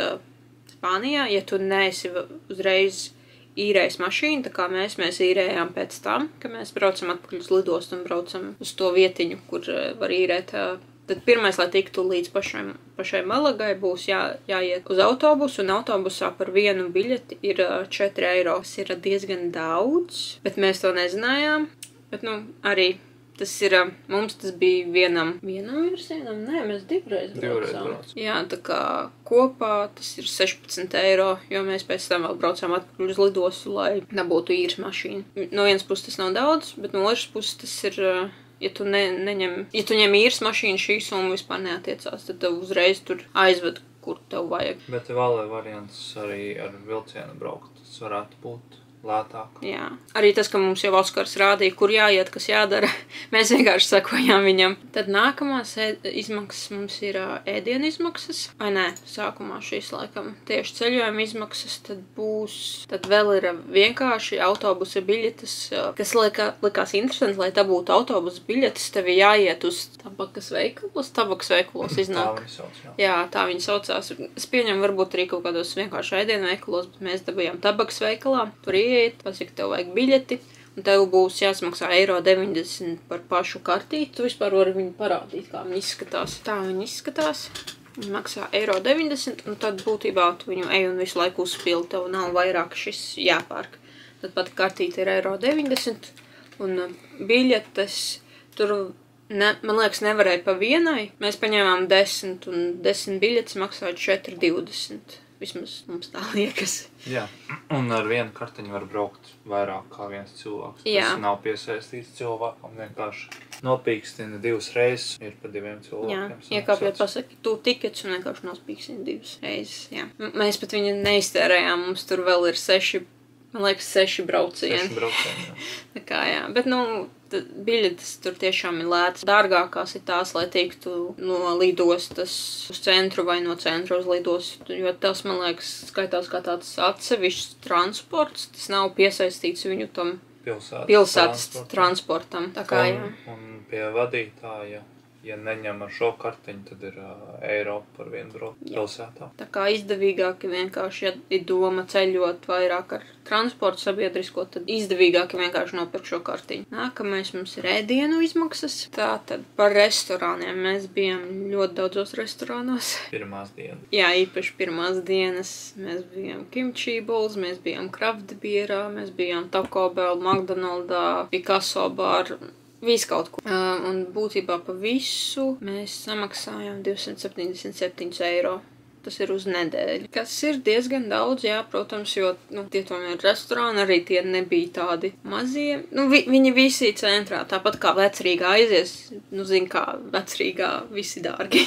Spānijā, ja tu neesi uzreiz īrējis mašīnu, tā kā mēs īrējām pēc tam, ka mēs braucam atpakaļ uz lidostu un braucam uz to vietiņu, kur var īrēt. Tad pirmais, lai tiktu līdz pašai Malagai, būs jāiet uz autobusu, un autobusā par vienu biļeti ir 4 eiro. Tas ir diezgan daudz, bet mēs to nezinājām. Bet, arī tas ir, mums tas bija vienam virsienam, nē, mēs divreiz braucām. Jā, tā kā kopā tas ir 16 eiro, jo mēs pēc tam vēl braucām atpakaļ uz lidostu, lai dabūtu īres mašīnu. No vienas puses tas nav daudz, bet no otras puses tas ir, ja tu ņem īres mašīnu, šī summa vispār neatiecās, tad tev uzreiz tur aizved, kur tev vajag. Bet vēl ir variants arī ar vilcienu braukt, tas varētu būt lētāk. Jā. Arī tas, ka mums jau Oskars rādīja, kur jāiet, kas jādara, mēs vienkārši sekojām viņam. Tad nākamās izmaksas mums ir ēdienu izmaksas, vai nē, sākumā šīs laikam tieši ceļojuma izmaksas, tad vēl ir vienkārši autobusa biļetes, kas likās interesanti, lai tā būtu autobusa biļetes, tev jāiet uz tabakas veikalos iznāk. Tā viņi sauc, jā. Jā, tā viņi saucās. Es pieņemu varbūt arī kaut kādos vienkārši ēdienu veikalos, bet mēs dabījām tabakas veikalā, tur pasaka, tev vajag biļeti, un tev būs jāsmaksā 1,90 € par pašu kartīti. Tu vispār vari viņu parādīt, kā viņi izskatās. Tā viņi izskatās. Viņi maksā 1,90 €, un tad būtībā tu viņu ej un visu laiku uzpildi, tev nav vairāk šis jāpērk. Tad pat kartīte ir 1,90 €, un biļetes tur, man liekas, nevarēja pa vienai. Mēs paņēmām 10, un 10 biļetes maksāja 4,20 €. Vismaz mums tā liekas. Jā, un ar vienu kartiņu var braukt vairāk kā viens cilvēks. Jā. Tas nav piesaistīts cilvēkam, vienkārši nopīkstina 2 reizes, ir pa 2 cilvēkiem. Jā, iekāpjot pasaki, tu tikets un vienkārši nospīkstina 2 reizes. Jā. Mēs pat viņu neiztērējām, mums tur vēl ir 6 braucieni. 6 braucieni, jā. Tā kā jā, bet biļetes tur tiešām ir lētas. Dārgākās ir tās, lai tiktu no lidostas uz centru vai no centra uz lidostu, jo tas, man liekas, skaitās kā tāds atsevišķs transports, tas nav piesaistīts viņu tam pilsētas transportam. Tā kā jā. Un pie vadītāja ja neņem ar šo kartiņu, tad ir eiro par vienu broku pilsētā. Tā kā izdevīgāk vienkārši, ja ir doma ceļot vairāk ar transportu sabiedrisko, tad izdevīgāk vienkārši nopirkt šo kartiņu. Nākamais mums ir ēdienu izmaksas. Tātad par restorāniem. Mēs bijām ļoti daudzos restorānos. Pirmās dienas. Jā, īpaši pirmās dienas. Mēs bijām Kimchi Bowls, mēs bijām Kraft Bierā, mēs bijām Taco Bell, McDonald's, Picasso bar. Viss kaut ko. Un būtībā pa visu mēs samaksājām 277 eiro. Tas ir uz nedēļu. Kas ir diezgan daudz, jā, protams, jo, tie tomēr restorāni arī tie nebija tādi mazie. Viņi visi centrā, tāpat kā Vecrīgā aizies, zin kā Vecrīgā visi dārgi.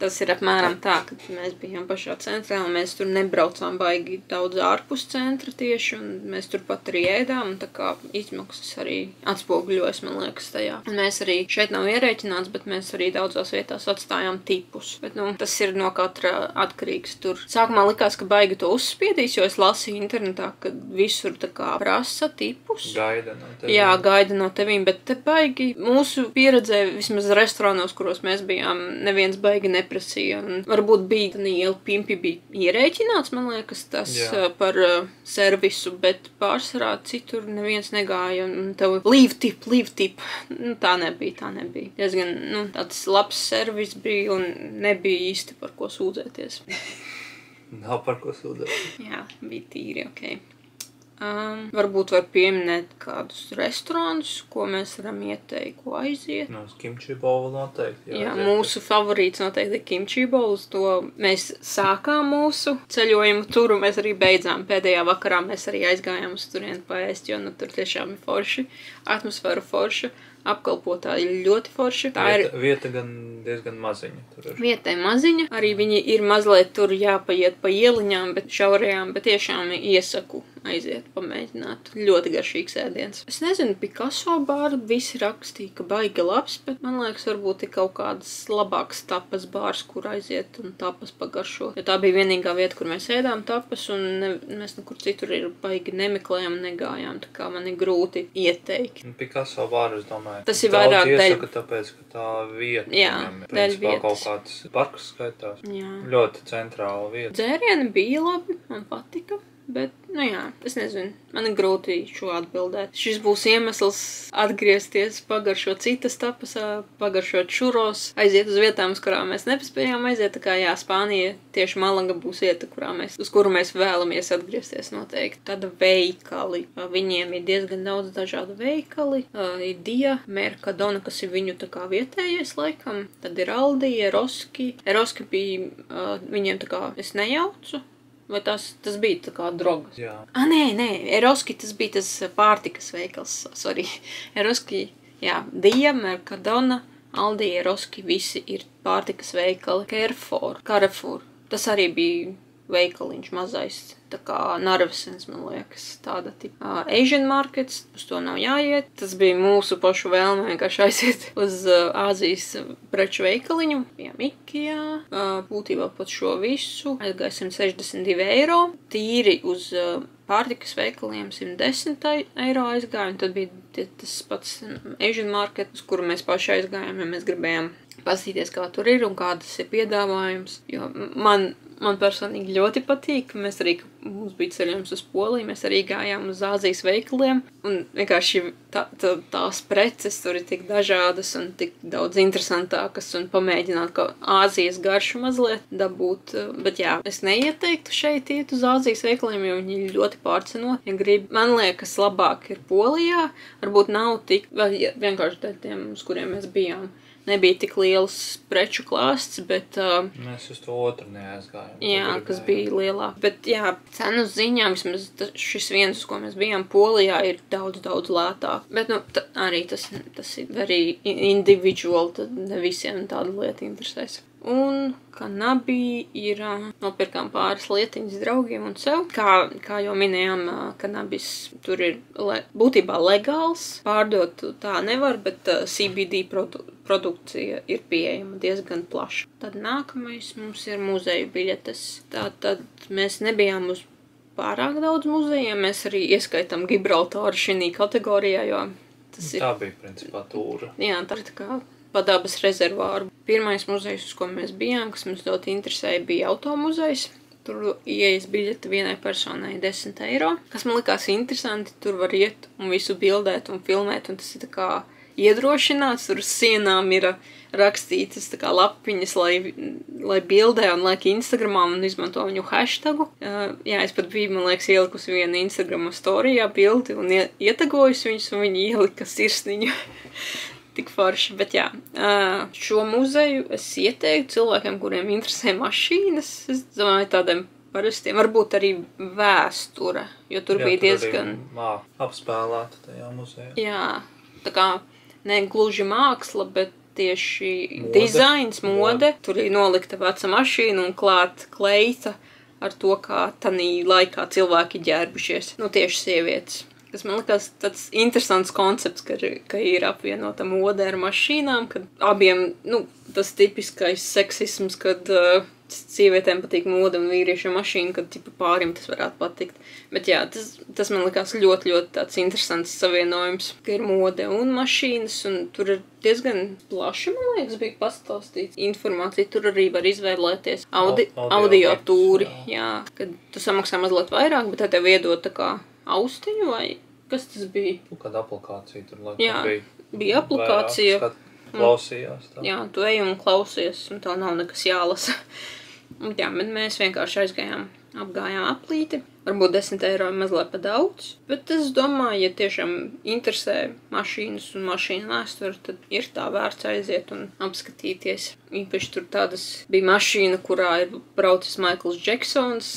Tas ir apmēram tā, ka mēs bijām pašā centrā, un mēs tur nebraucām baigi daudz ārpus centra tieši, un mēs turpat arī ēdām, un tā kā izmaksas arī atspoguļojas, man liekas, tajā. Un mēs arī, šeit nav ierēķināts, bet mēs arī daudzās vietās atstājām tipus. Bet, tas ir no katra atkarīgs tur. Sākumā likās, ka baigi to uzspiedīs, jo es lasīju internetā, ka visur tā kā prasa tipus. Gaida no tevīm. Jā, gaida no tevīm, bet te baigi mūsu pieredzē, vismaz restorānos, kuros mēs bijām, neviens baigi neprasīja. Un varbūt bija liela pimpi bija ierēķināts, man liekas, tas par servisu, bet pārsvarā citur neviens negāja. Un tev leave tip. Tā nebija. Diezgan, tāds labs servis bija un nebija īsti par ko sūdzēties. Nav par ko sūdzēties. Jā, bija tīri, ok. Varbūt var pieminēt kādus restorānus, ko mēs varam ieteikt, ko aiziet. Uz Kimchi Bowl noteikti. Jā, mūsu favorīts noteikti ir Kimchi Bowls. To mēs sākām mūsu ceļojumu turu, mēs arī beidzām. Pēdējā vakarā mēs arī aizgājām uz turieni paēst, jo tur tiešām ir forši, atmosfēra forša. Apkalpotāji ļoti forši. Vieta gan diezgan maziņa. Tur ir. Vieta ir maziņa, arī viņi ir mazliet tur jāpaiet pa ieliņām, bet šaurajām, bet tiešām iesaku aiziet, pamēģināt. Ļoti garšīgs ēdiens. Es nezinu, Picasso bāru visi rakstīja, ka baigi labs, bet man liekas, varbūt ir kaut kādas labākas tapas bārs, kur aiziet un tapas pagaršo. Jo tā bija vienīgā vieta, kur mēs ēdām tapas, un mēs nekur citur ir baigi nemeklējām, negājām, tā kā man ir grūti ieteikt. Picasso bāru, es domāju. Tas ir vairāk iesaka, tāpēc, ka tā vieta. Jā, dēļ vietas. Kaut kāds parks skaitās. Jā. Ļoti centrāla vieta. Dzērieni bija labi, man patika. Bet, es nezinu, man ir grūti šo atbildēt. Šis būs iemesls atgriezties, pagaršot citas tapas, pagaršot šuros, aiziet uz vietām, uz kurām mēs nepaspējām aiziet. Tā kā, Spānija tieši Malaga būs vieta, uz kuru mēs vēlamies atgriezties noteikti. Tad veikali. Viņiem ir diezgan daudz dažādu veikali. Ir Dia, Mercadona, kas ir viņu tā kā vietējais laikam. Tad ir Aldi, Eroski. Eroski bija viņiem tā kā, es nejaucu. Vai tas bija tā kā drogas? Jā. Nē, Eroski tas bija tas pārtikas veikals, sorry. Eroski, Dia, Mercadona, Aldi, Eroski, visi ir pārtikas veikali. Carrefour, tas arī bija veikaliņš mazais, tā kā Narvesens, man liekas, tāda tipa. Asian Markets, uz to nav jāiet. Tas bija mūsu pašu vēlme vienkārši aiziet uz Āzijas preču veikaliņu. Bijām Ikea, būtībā pat šo visu. Aizgāja 162 eiro. Tīri uz pārtikas veikaliem 110 eiro aizgāja, un tad bija tas pats Asian Market, uz kuru mēs paši aizgājām, ja mēs gribējām pastīties, kā tur ir un kādas ir piedāvājums. Jo man personīgi ļoti patīk. Mums bija ceļojums uz Poliju, mēs arī gājām uz Āzijas veikaliem. Un vienkārši tās preces tur ir tik dažādas un tik daudz interesantākas un pamēģināt kaut Āzijas garšu mazliet dabūt. Bet es neieteiktu šeit iet uz Āzijas veikaliem, jo viņi ir ļoti pārcenoti. Ja grib, man liekas, labāk ir Polijā. Varbūt nav tik, vienkārši tiem, uz kuriem mēs bijām. Nebija tik liels preču klāsts, bet... Mēs uz to otru neaizgājām. Jā, kas bija lielāk. Bet cenu ziņā, vismaz šis viens, uz ko mēs bijām Polijā, ir daudz lētāk. Bet, arī tas ir very individual, tad ne visiem tāda lieta interesēs. Un Kanabi ir nopirkām pāris lietiņas draugiem un sev. Kā jau minējām, kanabis tur ir būtībā legāls. Pārdot tā nevar, bet CBD produkcija ir pieejama diezgan plaša. Tad nākamais mums ir muzeju biļetes. Tātad mēs nebijām uz pārāk daudz muzejiem. Mēs arī ieskaitām Gibraltāru šī kategorijā, jo tas ir... Tā bija principā tūra. Jā, tā ir tā kā pa dabas rezervāru. Pirmais muzejs, uz ko mēs bijām, kas mums ļoti interesēja, bija automuzejs. Tur ieejas biļete vienai personai 10 eiro. Kas man likās interesanti, tur var iet un visu bildēt un filmēt, un tas ir tā kā iedrošināts. Tur uz sienām ir rakstītas tā kā lapiņas, lai bildē un laik Instagramā un izmanto viņu hashtagu. Jā, es pat biju, man liekas, ielikusi vienu Instagrama storijā bildi un ietagojusi viņus, un viņi ielika sirsniņu. Tik forši, bet jā, šo muzeju es ieteiktu cilvēkiem, kuriem interesē mašīnas. Es domāju, tādiem parastiem, varbūt arī vēsture, jo tur bija diezgan... apspēlēta tajā muzejā. Jā, tā kā ne gluži māksla, bet tieši dizains, mode. Tur ir nolikta veca mašīna un klāt kleita ar to, kā tanī laikā cilvēki ģērbušies. Nu, tieši sievietes. Tas man likās tāds interesants koncepts, ka ir apvienota mode ar mašīnām, kad abiem, nu, tas tipiskais seksisms, kad sievietēm patīk mode un vīriešiem mašīna, kad tipa pārim tas varētu patikt. Bet jā, tas man likās ļoti tāds interesants savienojums, ka ir mode un mašīnas, un tur ir diezgan plaši, man liekas, bija pastāstīts informācija. Tur arī var izvēlēties audio tūri, jā, kad tu samaksā mazliet vairāk, bet tā tev iedod tā kā austiņu vai kas tas bija? Kāda aplikācija tur laikam bija? Jā, bija aplikācija. Klausījās tā. Jā, tu ej un klausies, un tev nav nekas jālasa. Jā, bet mēs vienkārši apgājām aplīti. Varbūt 10 eiro ir mazliet pa daudz, bet es domāju, ja tiešām interesē mašīnas un mašīnu vēsturi, tad ir tā vērts aiziet un apskatīties. Īpaši tur tādas bija mašīna, kurā ir braucis Maikls Džeksons.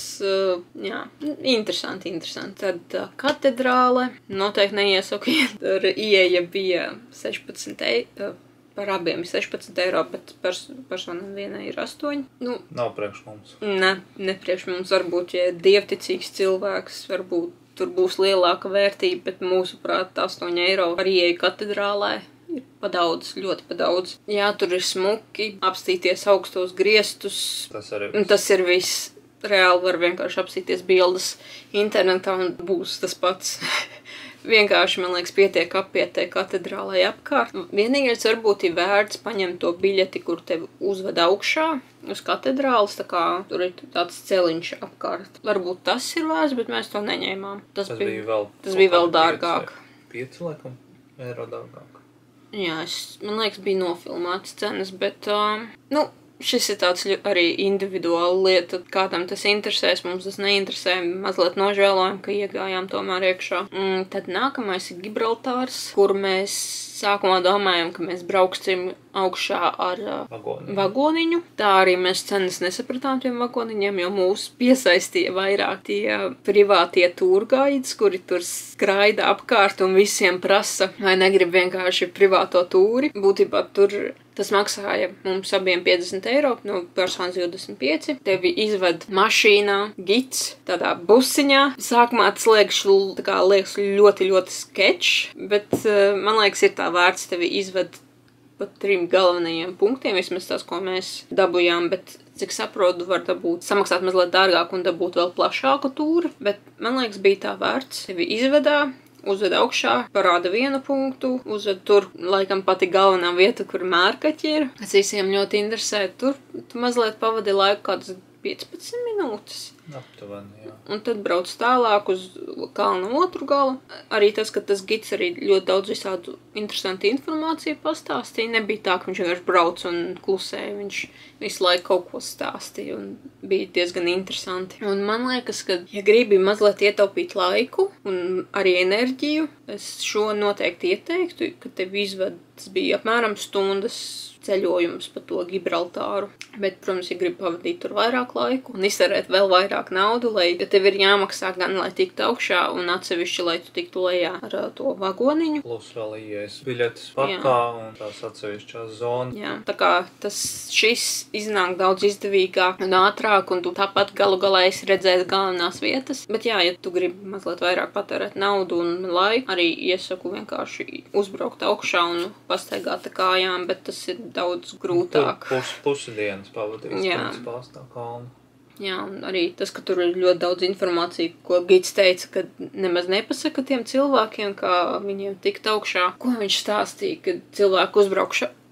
Jā, interesanti. Tad katedrāle, noteikti neiesaku, tur ieeja bija 16 eiro. Par abiem ir 16 eiro, bet personam vienai ir 8. Nu, nav priekš mums. Ne priekš mums. Varbūt, ja dievticīgs cilvēks, varbūt tur būs lielāka vērtība, bet mūsuprāt 8 eiro ar ieeju katedrālē ir pa daudz, ļoti pa daudz. Jā, tur ir smuki, apstīties augstos griestus. Tas ir viss. Reāli var vienkārši apstīties bildes internetā un būs tas pats. Vienkārši, man liekas, pietiek apiet tai katedrālai apkārt. Vienīgais varbūt ir vērts paņemt to biļeti, kur tevi uzved augšā uz katedrāles, tā kā tur ir tāds celiņš apkārt. Varbūt tas ir vērts, bet mēs to neņēmām. Tas bija vēl dārgāk. 5 laikam eiro dārgāk. Jā, man liekas, bija nofilmētas cenas, bet, šis ir tāds arī individuāla lieta, kādam tas interesēs, mums tas neinteresē, mazliet nožēlojam, ka iegājām tomēr iekšā. Tad nākamais ir Gibraltārs, kur mēs sākumā domājam, ka mēs brauksim augšā ar vagoniņu. Tā arī mēs cenas nesapratām tiem vagoniņiem, jo mūs piesaistīja vairāk tie privātie tūrgaids, kuri tur skraida apkārt un visiem prasa, vai negrib vienkārši privāto tūri. Būtībā tur tas maksāja mums abiem 50 eiro, no personas 25. Tevi izved mašīnā, gids, tādā busiņā. Sākumā tas liekas ļoti sketch, bet man liekas ir tā vērts tevi izved pa 3 galvenajiem punktiem, vismaz tas, ko mēs dabujām, bet cik saprotu, var samaksāt mazliet dārgāk un dabūt vēl plašāku tūri, bet man liekas bija tā vērts. Tevi izvedā, uzved augšā, parāda vienu punktu, uzved tur, laikam pati galvenā vieta, kur mērkaķi ir. Tas visiem ļoti interesē. Tur tu mazliet pavadi laiku kādas 15 minūtes. Aptuveni, jā. Un tad brauc tālāk uz kalna otru galu. Arī tas, ka tas gids arī ļoti daudz visādu interesantu informāciju pastāstīja. Nebija tā, ka viņš vienkārši brauc un klusēja. Viņš visu laiku kaut ko stāstīja un bija diezgan interesanti. Un man liekas, ka, ja gribi mazliet ietaupīt laiku un arī enerģiju, es šo noteikti ieteiktu, ka tev izved, tas bija apmēram stundas ceļojums pa to Gibraltāru. Bet, protams, ja gribi pavadīt tur vairāk laiku un iztērēt vēl vairāk naudu, lai tev ir jāmaksā gan, lai tiktu augšā un atsevišķi, lai tu tiktu lejā ar to vagoniņu. Plus vēl ieies biļetes parkā un tās atsevišķās zonas. Jā, tā kā šis iznāk daudz izdevīgāk un ātrāk un tu tāpat galu galā esi redzējis galvenās vietas. Bet jā, ja tu gribi mazliet vairāk patērēt naudu un laiku, arī iesaku vienkārši uzbraukt augšā un pastaigāt ar kājām, bet tas ir daudz grūtāk. Pusi dienas pavadīs pēc tā kalna. Jā, un arī tas, ka tur ir ļoti daudz informācija, ko gids teica, ka nemaz nepasaka tiem cilvēkiem, kā viņiem tikt augšā. Ko viņš stāstīja, kad cilvēki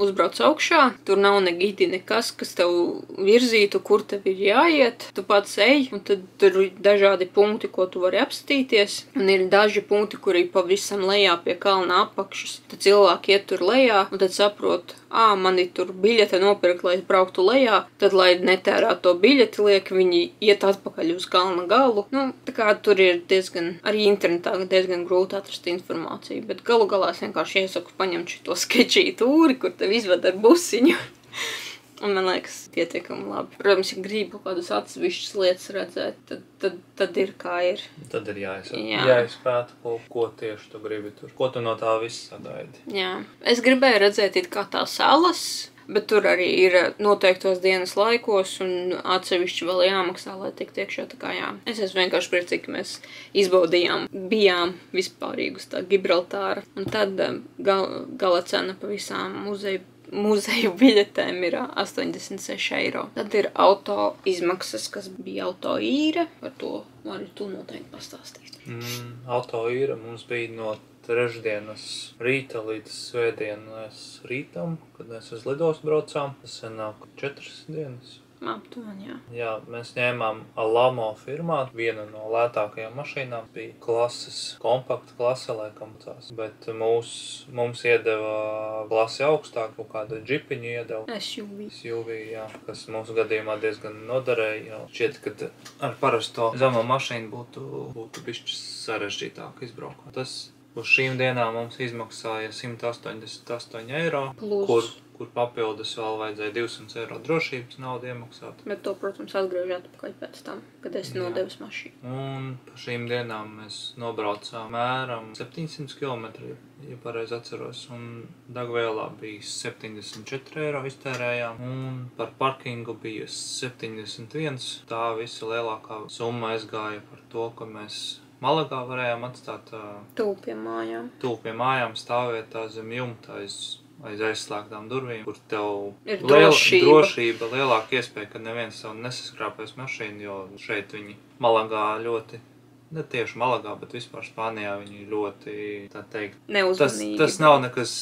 uzbrauc augšā, tur nav ne gidi nekas, kas tev virzītu, kur tev ir jāiet. Tu pats ej, un tad tur ir dažādi punkti, ko tu vari apstīties. Un ir daži punkti, kuri pavisam lejā pie kalna apakšas. Tad cilvēki iet tur lejā, un tad saprot, man ir tur biļete nopirkt, lai es brauktu lejā. Tad, lai netērētu to biļeti, liek viņi iet atpakaļ uz kalna galu. Nu, tā kā tur ir diezgan, arī internetā diezgan grūti atrast informāciju, bet galu galā es vienkārši iesaku paņemt šito skečī tūri, kur tev izved ar busiņu. Un man liekas, pietiekami labi. Protams, ja gribu kādus atsevišķas lietas redzēt, tad ir kā ir. Tad ir jāizpēta, ko tieši tu gribi tur. Ko tu no tā viss sagaidi? Jā. Es gribēju redzēt it kā tā salas, bet tur arī ir noteiktos dienas laikos un atsevišķi vēl jāmaksā, lai tiktu iekšā. Tā kā jā. Es esmu vienkārši priecīgi, ka mēs izbaudījām, bijām vispārīgi uz tā Gibraltāra. Un tad gala cena pa visām muzeju biļetēm ir 86 eiro. Tad ir auto izmaksas, kas bija auto īre. Par to arī tu noteikti pastāstīt. Auto īre mums bija no trešdienas rīta līdz svētdienas rītam, kad mēs uz lidostu braucām. Tas senāk 4 dienas. Aptuveni, jā. Jā, mēs ņēmām Alamo firmā. Viena no lētākajām mašīnām bija klases, kompakta klase, laikam tās. Bet mums iedeva klasi augstāk, kaut kādu džipiņu iedeva. SUV, jā, kas mūsu gadījumā diezgan noderēja. Šķiet, ka ar parasto zemo mašīnu būtu bišķi sarežģītāk izbraukāt. Tas uz šīm dienām mums izmaksāja 188 eiro, kur papildus vēl vajadzēja 200 eiro drošības naudu iemaksāt. Bet to, protams, atgriež atpakaļ pēc tam, kad es nodevis mašīnu. Un pa šīm dienām mēs nobraucām mēram 700 km, ja pareizi atceros, un degvielā bija 74 eiro iztērējām, un par parkingu bija 71. Tā visa lielākā summa aizgāja par to, ka mēs Malagā varējām atstāt tuvu pie mājām stāvvietā zem jumta aiz aizslēgtām durvīm, kur tev ir drošība, lielāka iespēja, ka neviens tev nesaskrāpēs mašīnu, jo šeit viņi Malagā ļoti, ne tieši Malagā, bet vispār Spānijā viņi ļoti, tā teikt, neuzmanīgi. Tas nav nekas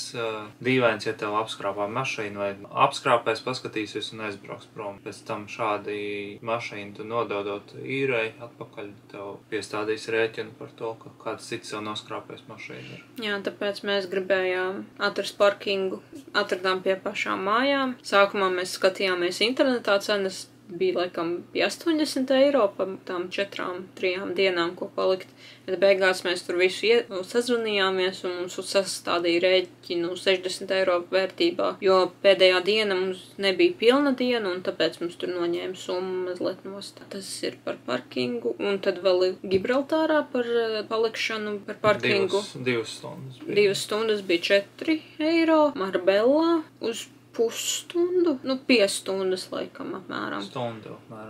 dīvains, ja tev apskrāpā mašīnu vai apskrāpēs, paskatīsies un aizbrauks prom. Pēc tam šādi mašīnu tu nododot īrei atpakaļ, tev piestādīs rēķinu par to, ka kāds cits jau noskrāpēs mašīnu. Jā, tāpēc mēs gribējām atrast parkingu, atradām pie pašām mājām. Sākumā mēs skatījāmies internetā cenas, bija laikam pie 80 eiro par tām 4-3 dienām, ko palikt. Bet beigās mēs tur visu sazvanījāmies un mums sastādīja rēķinu 60 eiro vērtībā, jo pēdējā diena mums nebija pilna diena un tāpēc mums tur noņēma summu mazliet nost. Tas ir par parkingu un tad vēl ir Gibraltārā par palikšanu par parkingu. 2 stundas bija. 2 stundas bija 4 eiro, Marbellā uz pusstundu, 5 stundas laikam apmēram.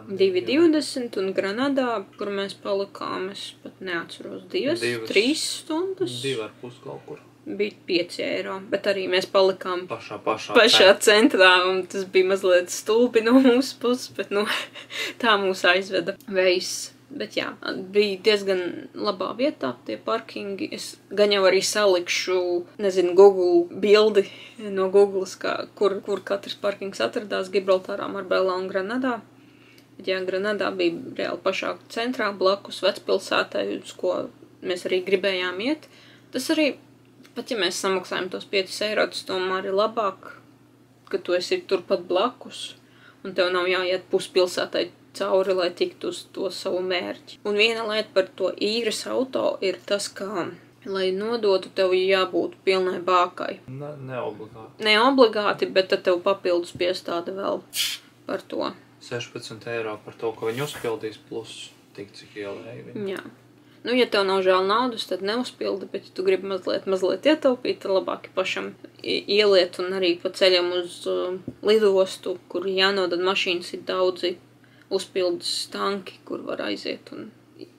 2,20 un Granadā, kur mēs palikām, es pat neatceros, 3 stundas. 2,5 kaut kur. Bija 5 eiro, bet arī mēs palikām pašā centrā, un tas bija mazliet stulbi no mūsu puses, bet tā mūs aizveda vējs. Bet jā, bija diezgan labā vietā tie parkingi. Es gan jau arī salikšu, Google bildi no Googles, kur katrs parkings atradās Gibraltārā, Marbellā un Granadā. Bet jā, Granadā bija reāli pašā centrā, blakus vecpilsētai, uz ko mēs arī gribējām iet. Tas arī, pat ja mēs samaksājam tos 5 eiro, tas tomēr ir labāk, ka tu esi turpat blakus, un tev nav jāiet puspilsētai cauri, lai tiktu uz to savu mērķi. Un viena lieta par to īres auto ir tas, ka, lai nodotu, tev jābūt pilnai bākai. Neobligāti, bet tad tev papildus piestāda vēl par to. 16 eiro par to, ka viņi uzpildīs plus tik, cik ielēja viņi. Jā. Ja tev nav žēl naudas, tad neuzpildi, bet ja tu gribi mazliet ietaupīt, tad labāk pašam ieliet un arī pa ceļam uz lidostu, kur jānodod mašīnas ir daudzi uzpildus tanki, kur var aiziet un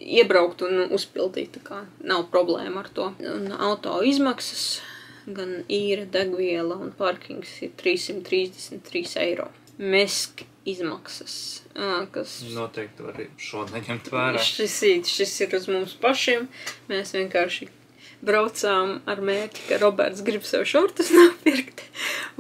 iebraukt un uzpildīt, tā kā nav problēma ar to. Un auto izmaksas, gan īra, degviela un parkings ir 333 eiro. Mesk izmaksas, kas... Noteikti var šo neņemt vērā. Šis ir uz mums pašiem. Mēs vienkārši braucām ar mērķi, ka Roberts grib sev šortus nopirkt.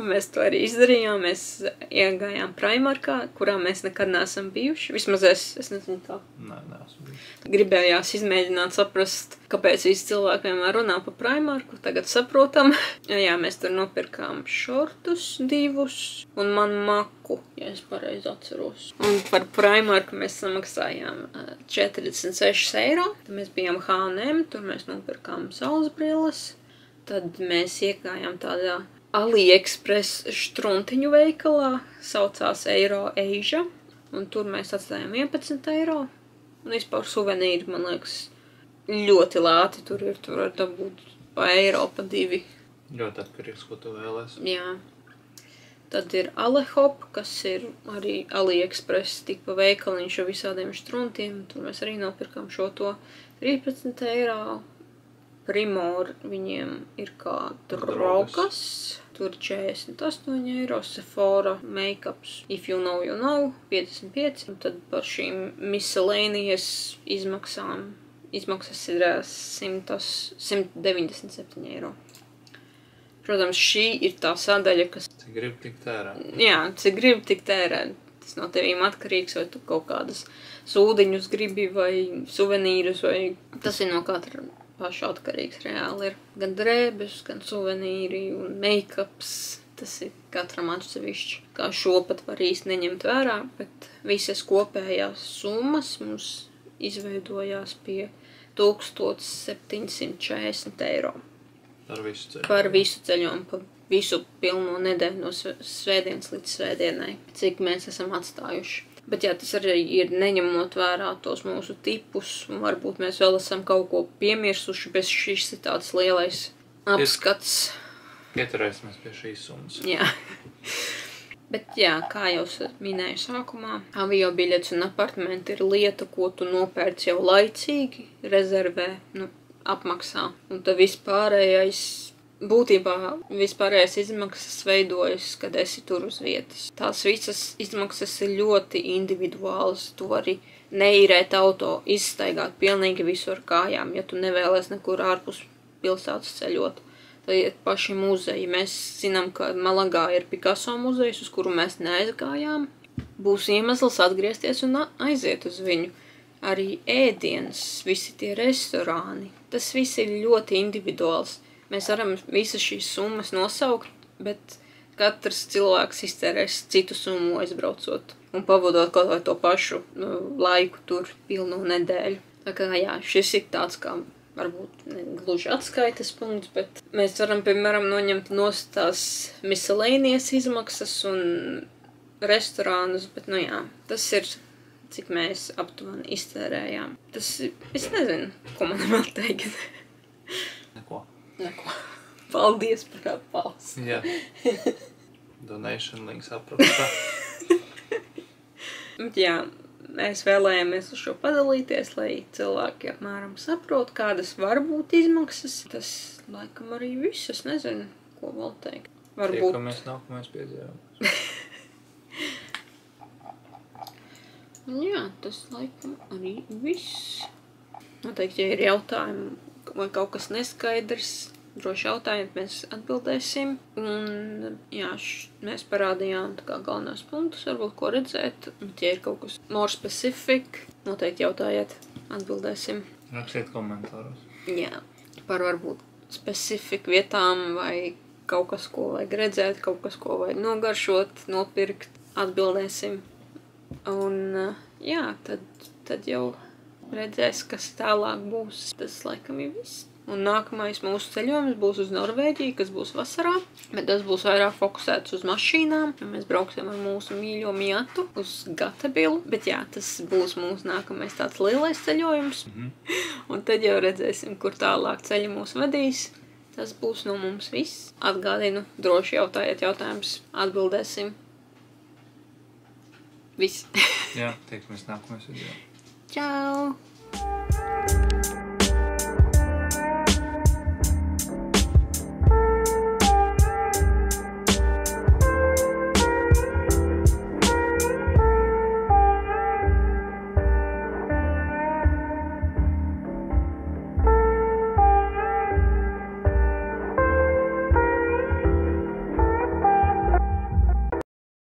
Un mēs to arī izdarījām. Mēs iegājām Primarkā, kurā mēs nekad neesam bijuši. Vismaz es nezinu kā. Nē, neesmu bijuši. Gribējās izmēģināt saprast, kāpēc visi cilvēki vienmēr runā par Primarku. Tagad saprotam. Jā, mēs tur nopirkām šortus 2 un man maku, ja es pareizi atceros. Un par Primarku mēs samaksājām 46 eiro. Tad mēs bijām H&M, tur mēs nopirkām saules brilles. Tad mēs iegājām tādā AliExpress štruntiņu veikalā, saucās Eiro Asia, un tur mēs atstājām 11 eiro. Un vispār suvenīri, man liekas, ļoti lēti tur ir, tur var dabūt pa eiro, pa 2. Ļoti atkarīgs, ko tu vēlēs. Jā. Tad ir Alehop, kas ir arī AliExpress tipa veikaliņš ar visādiem štruntiem. Tur mēs arī nopirkām šo to 13 eiro. Primor viņiem ir kā draugas, tur 48 eiro, Sephora makeups, if you know, 55, un tad par šīm miscellaneous izmaksas ir 197 eiro. Protams, šī ir tā sadaļa, kas... Cik grib tik tērēt. Jā, cik grib tik tērēt. Tas no tevīm atkarīgs, vai tu kaut kādas sūdiņus gribi, vai suvenīrus, vai... Tas ir no katra paša atkarīgs reāli ir. Gan drēbes, gan suvenīri un make-ups. Tas ir katram atsevišķi. Kā šo pat var īsti neņemt vērā, bet visas kopējās summas mums izveidojās pie 1740 eiro. Par visu ceļu. Par visu ceļojumu, par visu pilno nedēļu no svētdienas līdz svētdienai, cik mēs esam atstājuši. Bet jā, tas arī ir neņemot vērā tos mūsu tipus, un varbūt mēs vēl esam kaut ko piemirsuši, bet šis ir tāds lielais apskats. Pieturēsimies pie šīs summas. Jā. Bet jā, kā jau minēju sākumā, avio biļets un apartamenti ir lieta, ko tu nopērci jau laicīgi, rezervē, apmaksā. Un tad vispārējais, būtībā vispārējais izmaksas veidojas, kad esi tur uz vietas. Tās visas izmaksas ir ļoti individuālas. Tu vari neīrēt auto, izstaigāt pilnīgi visu ar kājām, ja tu nevēlies nekur ārpus pilsētas ceļot. Tad ir paši muzeji. Mēs zinām, ka Malagā ir Picasso muzejs, uz kuru mēs neaizgājām. Būs iemesls atgriezties un aiziet uz viņu. Arī ēdienas, visi tie restorāni. Tas viss ir ļoti individuāls. Mēs varam visas šīs summas nosaukt, bet katrs cilvēks iztērēs citu summu aizbraucot un pavadot kaut vai to pašu laiku tur pilnu nedēļu. Tā kā jā, šis ir tāds kā varbūt ne gluži atskaites punkts, bet mēs varam, piemēram, noņemt nost tās miscellaneous izmaksas un restorānus, bet jā, tas ir, cik mēs aptuveni iztērējām. Tas, es nezinu, ko man vēl teikt. Neko. Paldies par atbalstu. Jā. Donation links aprakstā. Jā, mēs vēlējāmies uz šo padalīties, lai cilvēki apmēram saprot, kādas var būt izmaksas. Tas laikam arī viss, es nezinu, ko vēl teikt. Varbūt... Tiekamies nākamais piedzīvojums. Jā, tas laikam arī viss. Noteikti, ja ir jautājumi vai kaut kas neskaidrs, droši jautājiet, mēs atbildēsim. Un jā, mēs parādījām tā kā galvenās punktus, varbūt ko redzēt. Bet ja ir kaut kas more specific, noteikti jautājiet, atbildēsim. Rakstiet komentāros. Jā, par varbūt specific vietām vai kaut kas, ko vajag redzēt, kaut kas, ko vajag nogaršot, nopirkt, atbildēsim. Un jā, tad jau redzēs, kas tālāk būs. Tas laikam ir viss. Un nākamais mūsu ceļojums būs uz Norvēģiju, kas būs vasarā. Bet tas būs vairāk fokusēts uz mašīnām. Mēs brauksim ar mūsu mīļo Miatu uz Gatabilu. Bet jā, tas būs mūsu nākamais tāds lielais ceļojums. Un tad jau redzēsim, kur tālāk ceļi mūs vadīs. Tas būs no mums viss. Atgādinu, droši jautājiet jautājumus, atbildēsim. Viss. Jā, tiekamies nākamais video. Čau!